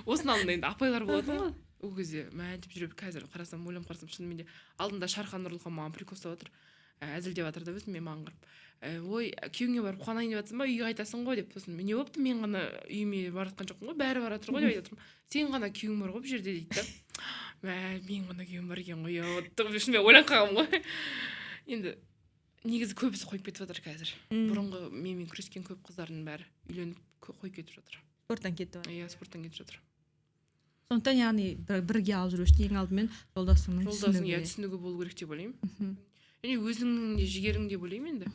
Осының алдында енді апайлар болатын ғой. Ол кезде мә деп жүріп, қазір қарасам, ойланып қарасам шынымен де алдында Шархан Нұрлыхан маған прикол ұстап жатыр. Әзілдеп жатыр да өзім маған қарап. Ой, күйеуіңе барып қуанайын деп жатсың ба, үйге қайтасың ғой деп. Сосын не болыпты, мен ғана үйіме бара жатқан жоқпын ғой, бәрі бара жатыр ғой деп айтып жатырмын. Сен ғана күйеуің бар ғой бұл жерде дейді да. Мен ғана күйеуім бар екен ғой, шынымен ойланып қалғанмын ғой. Енді негізі көбісі қойып кетіп жатыр қазір. Бұрынғы менімен күрескен көп қыздардың бәрі үйленіп қойып кетіп жатыр. Спорттан кетті ғой. Иә, спорттан кетіп жатыр. Сондықтан яғни бірге алып жүру үшін ең алдымен жолдасыңның түсінігі болу керек деп ойлаймын. Және өзіңнің де жігерің деп ойлаймын енді.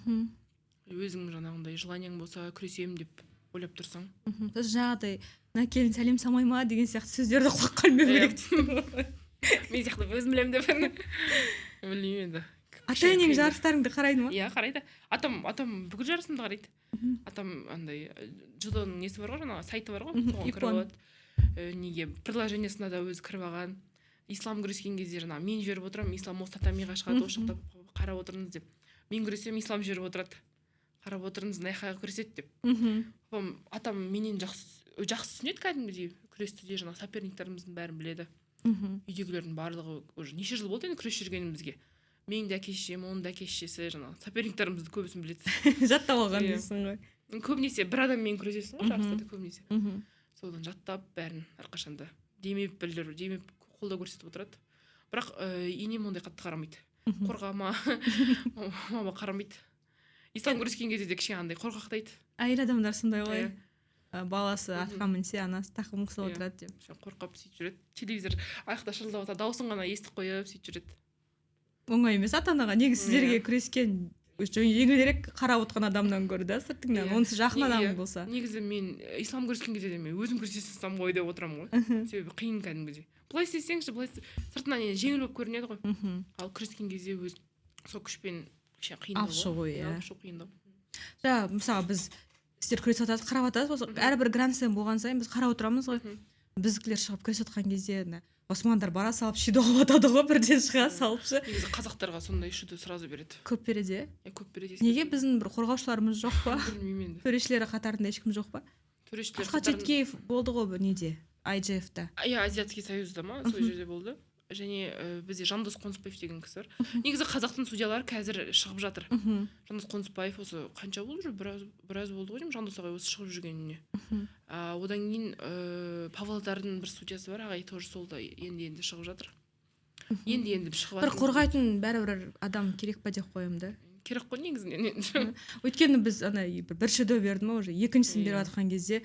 Өзің жаңағындай желанияң болса күресемін деп ойлап тұрсаң. Біз жаңағыдай мына келін сәлем салмай ма деген сияқты сөздерді құлаққа ілмеу керек дейді. Мен сияқты өзім білемін деп білмеймін енді. ата енең жарыстарыңды қарайды ма? Иә, қарайды. Атам бүкіл жарысымды қарайды. Атам андай джудоның несі бар ғой, жаңағы сайты бар ғой, соған кіріп алады. Неге приложениесына да өзі кіріп алған. Ислам күрескен кезде жаңағы мен жіберіп отырамын, ислам осы татамиға шығады, осы жақта қарап отырыңыз деп. Мен күресемін, ислам жіберіп отырады. Қарап отырыңыз, мына жаққа күреседі деп. Атам менен жақсы түсінеді кәдімгідей күресті де, жаңағы соперниктеріміздің бәрін біледі. Үйдегілердің барлығы уже неше жыл болды енді күрес жүргенімізге. Менің де әке-шешем, оның да әке-шешесі, жаңағы соперниктерімізді көбісін біледі. Жаттап алған дейсің ғой. Көбінесе бір адаммен күресесің ғой, жарыстарда көбінесе. Содан жаттап бәрін әрқашанда демеп білдіріп, демеп қолдау көрсетіп отырады. Бірақ енем ондай қатты қарамайды. Қорғама, мама қарамайды. Ислам күрескен кезде де кішкене андай қорқақтайды. Әйел адамдар сондай ғой. Баласы атқа мінсе, анасы тақым қысып отырады деп. Қорқап сөйтіп жүреді. Телевизор аяқта шырылдап отырса, дауысын ғана естіп қойып сөйтіп жүреді. Оңай емес ата-анаға. Негізі сіздерге күрескен жеңілдірек қарап отқан адамнан гөрі да сыртыңнан. Онысы жақын адам болса. Негізі мен ислам күрескен кезде де мен өзім күресесем ғой деп отырамын ғой. Себебі қиын кәдімгідей. Былай істесеңші, былай сыртынан енді жеңіл болып көрінеді ғой. Ал күрескен кезде өз сол күшпен кішкене қиындау. Алып шығу, иә. Алып шығу қиындау. Жаңа мысалы біз сіздер күресіп жатасыз, қарап жатасыз, осы әрбір гранд-слем болған сайын біз қарап отырамыз ғой. Біздікілер шығып күресіп жатқан кезде османдар бара салып шидо қылып жатады ғой, бірден шыға салыпшы. Негізі қазақтарға сондай шидо сразу береді. Көп береді. Көп береді. Неге біздің бір қорғаушыларымыз жоқ па? Білмеймін енді. Төрешілері қатарында ешкім жоқ па? Төрешілер Асхат Жеткеев болды ғой бір неде, IJF-та. Иә, Азиатский союзда ма, сол жерде болды. Және бізде Жандос Қонысбаев деген кісі бар. Негізі қазақтың судьялары қазір шығып жатыр. Жандос Қонысбаев осы қанша болды уже, біраз болды ғой деймін Жандос ағай осы шығып жүргеніне. Одан кейін Павлодардың бір судьясы бар, ағай тоже сол да енді шығып жатыр. Енді шығып жатыр. Бір қорғайтын бәрібір адам керек па деп қоямын да. Керек қой негізінен. Өйткені біз бір шидо берді ма, уже екіншісін беріп жатқан кезде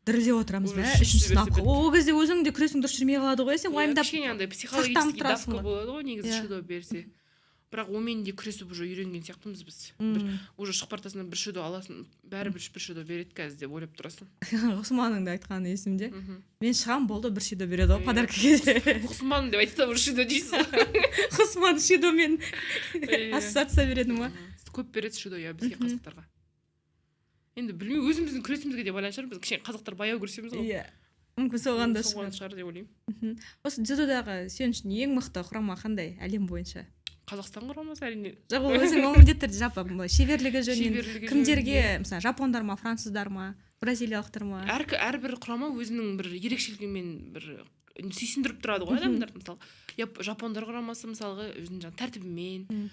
дірілдеп отырамыз да, үшіншісін алып. Ол кезде өзің де күресің дұрыс жүрмей қалады ғой, сен уайымдап. Кішкене андай психологический давка болады ғой негізі шидо берсе. Бірақ онымен де күресіп уже үйренген сияқтымыз біз. Уже шығып бартасынан бір шидо аласың, бәрібір бір шидо береді қазір деп ойлап тұрасың. Ғұсманның да айтқаны есімде. Мен шығам, болды, бір шидо береді ғой подарка кезде. Ғұсман деп айтса бір шидо дейсіз. Ғұсман шидомен ассоциация береді ма? Көп береді шидо, иә, бізге қазақтарға. Енді білмеймін, өзіміздің күресімізге де байланысты шығар, біз кішкене қазақтар баяу күресеміз ғой. Иә. Мүмкін соған да шығар деп ойлаймын. Осы дзюдодағы сен үшін ең мықты құрама қандай әлем бойынша? Қазақстан құрамасы әрине. Жоқ, өзің міндетті түрде жалпы шеберлігі жөнінен кімдерге, мысалы жапондар ма, француздар ма, бразилиялықтар ма? Әрбір құрама өзінің бір ерекшелігімен бір сүйсіндіріп тұрады ғой адамдар. Мысалы, жапондар құрамасы мысалға өзінің жаңағы тәртібімен,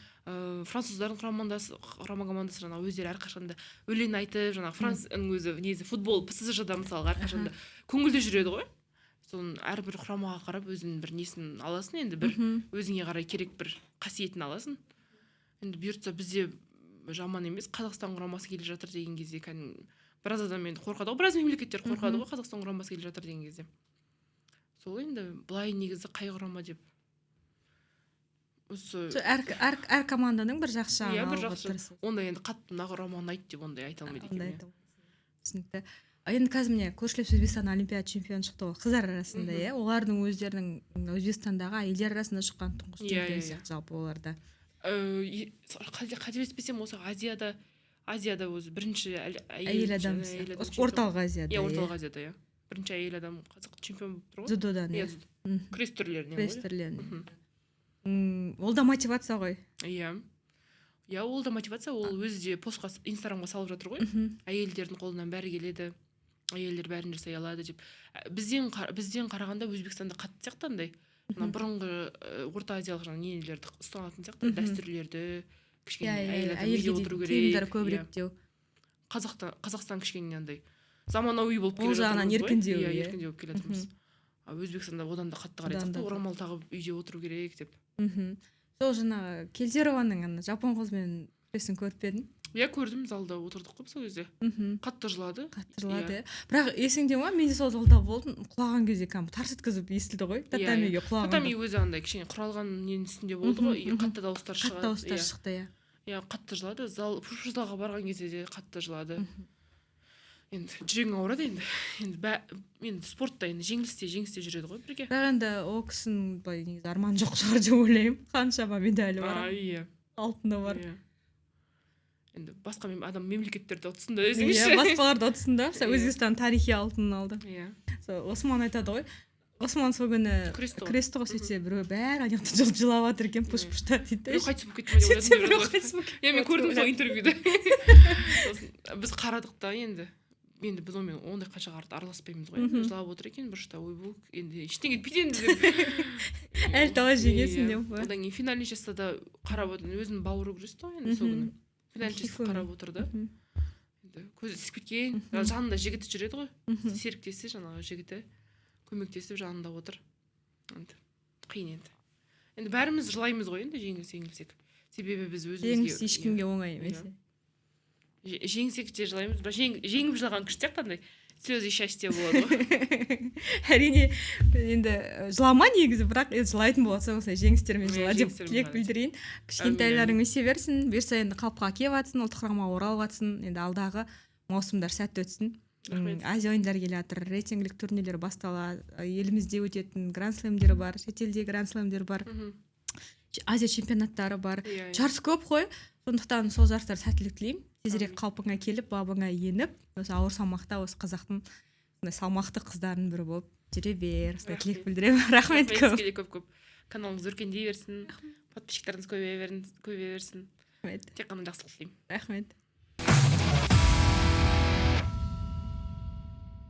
француздардың құрама командасы жаңағы өздері әрқашанда өлең айтып, жаңағы Францияның өзі несі футбол ПСЖ-да мысалға әрқашанда көңілді жүреді ғой. Соның әрбір құрамаға қарап өзінің бір несін аласың, енді бір өзіңе қарай керек бір қасиетін аласың. Енді бұйыртса бізде жаман емес, Қазақстан құрамасы келе жатыр деген кезде кәдімгі біраз адам енді қорқады ғой, біраз мемлекеттер қорқады ғой Қазақстан құрамасы келе жатыр деген кезде. Сол енді былай негізі қай құрама деп. Әр команданың бір жақсы жағы. Иә, бір жақсы. Онда енді қатты мына құрама ұнайды деп ондай айта алмайды екен. Түсінікті. Енді қазір міне көршілес Өзбекстан олимпиада чемпионы шықты ғой, қыздар арасында, иә. Олардың өздерінің Өзбекстандағы әйелдер арасында шыққан тұңғыш чемпион сияқты жалпы оларда. Қателеспесем осы Азияда өзі бірінші әйел адам. Орталық Азияда. Иә, Орталық Азияда, иә. Бірінші әйел адам қазақ чемпион болып тұр ғой. Дзюдодан, иә. Күрес түрлерінен. Ол да мотивация ғой. Иә. Иә, ол да мотивация, ол өзі де постқа, инстаграмға салып жатыр ғой. Әйелдердің қолынан бәрі келеді, әйелдер бәрін жасай алады деп. Бізден қарағанда Өзбекстанда қатты сияқты андай. Бұрынғы Орта Азиялық жаңағы нелерді ұстанатын сияқты, дәстүрлерді, кішкене әйел адам үйде отыру керек. Тиімдері көбірек деу. Қазақстан кішкене андай заманауи болып келе жатырмыз ғой. Ол жағынан еркіндеу. Иә, еркіндеу болып келе жатырмыз. Өзбекстанда одан да қатты қарайды, орамал тағып үйде отыру керек деп. Сол жаңағы Келзерованың жапон қызымен күресін көріп пе едің? Иә, көрдім, залда отырдық қой сол кезде. Қатты жылады. Бірақ есіңде ма, мен де сол залда болдым, құлаған кезде тарс еткізіп естілді ғой, татамиге құлаған. Татами өзі андай кішкене құралған ненің үстінде болды ғой, қатты дауыстар шығады. Қатты дауыстар шықты, иә. Иә, қатты жылады. Залға барған кезде де қатты жылады. енді жүрегің ауырады енді спортта енді жеңілісте жүреді ғой бірге. бірақ енді ол кісінің былай негізі арманы жоқ шығар деп ойлаймын, қаншама медалі бар, Иә. алтыны бар. Иә. Енді басқа адам мемлекеттерде ұтсын да өзіңізше. Басқалар да ұтсын да. Иә. Өзбекстан тарихи алтынын алды. Иә. Осман айтады ғой, Осман сол күні күресті ғой, сөйтсе біреу бәрі ана жақта жылап жатыр екен, пұш-пұшта дейді. Біреу қайтыс болып кетті ме деп Сөйтсе біреу ойладым. қайтыс болып Иә, мен көрдім сол интервьюді. Біз қарадық та енді біз онымен ондай қанша араласпаймыз ғой. Мгм. Жылап отыр екен бұрышта, ой бұл енді ештеңе етпейді енді деп. әлі талай жеңесің Иә. деп. Одан кейін финале жаста да қарап отыр. Өзінің бауыры күресті ғой енді сол күні. Финале жаста қарап отырды. Енді көзі ісіп кеткен. Жанында жігіті жүреді ғой. Серіктесі жаңағы жігіті көмектесіп жанында отыр. Енді қиын енді. Енді бәріміз жылаймыз ғой енді жеңілсек. Себебі біз өзімізге Жеңіс ешкімге оңай емес. Жеңсек те жылаймыз, бірақ жеңіп жылаған күшті андай слезы счастья болады ғой. Әрине енді жылама негізі, бірақ жылайтын болса осылай жеңістермен жыла деп тілек білдірейін. Кішкентайларың өсе берсін, бұйырса енді қалыпқа келіп жатсын, ұлттық құрамаға оралып жатсын, енді алдағы маусымдар сәтті өтсін. Азия ойындары келе жатыр, рейтингілік турнирлер басталады, елімізде өтетін гранд-слемдер бар, шетелде гранд-слемдер бар, Азия чемпионаттары бар, жарыс көп қой. Сондықтан сол жарыстар сәттілік тілеймін. Тезірек қалпыңа келіп, бабыңа еніп, осы ауыр салмақта осы қазақтың салмақты қыздардың бірі болып жүре бер. Осылай тілек білдіремін. Рахмет көп. Каналыңыз өркендей берсін, подписчиктарыңыз көбейе берсін. Рахмет. Тек қана жақсылық тілеймін. Рахмет.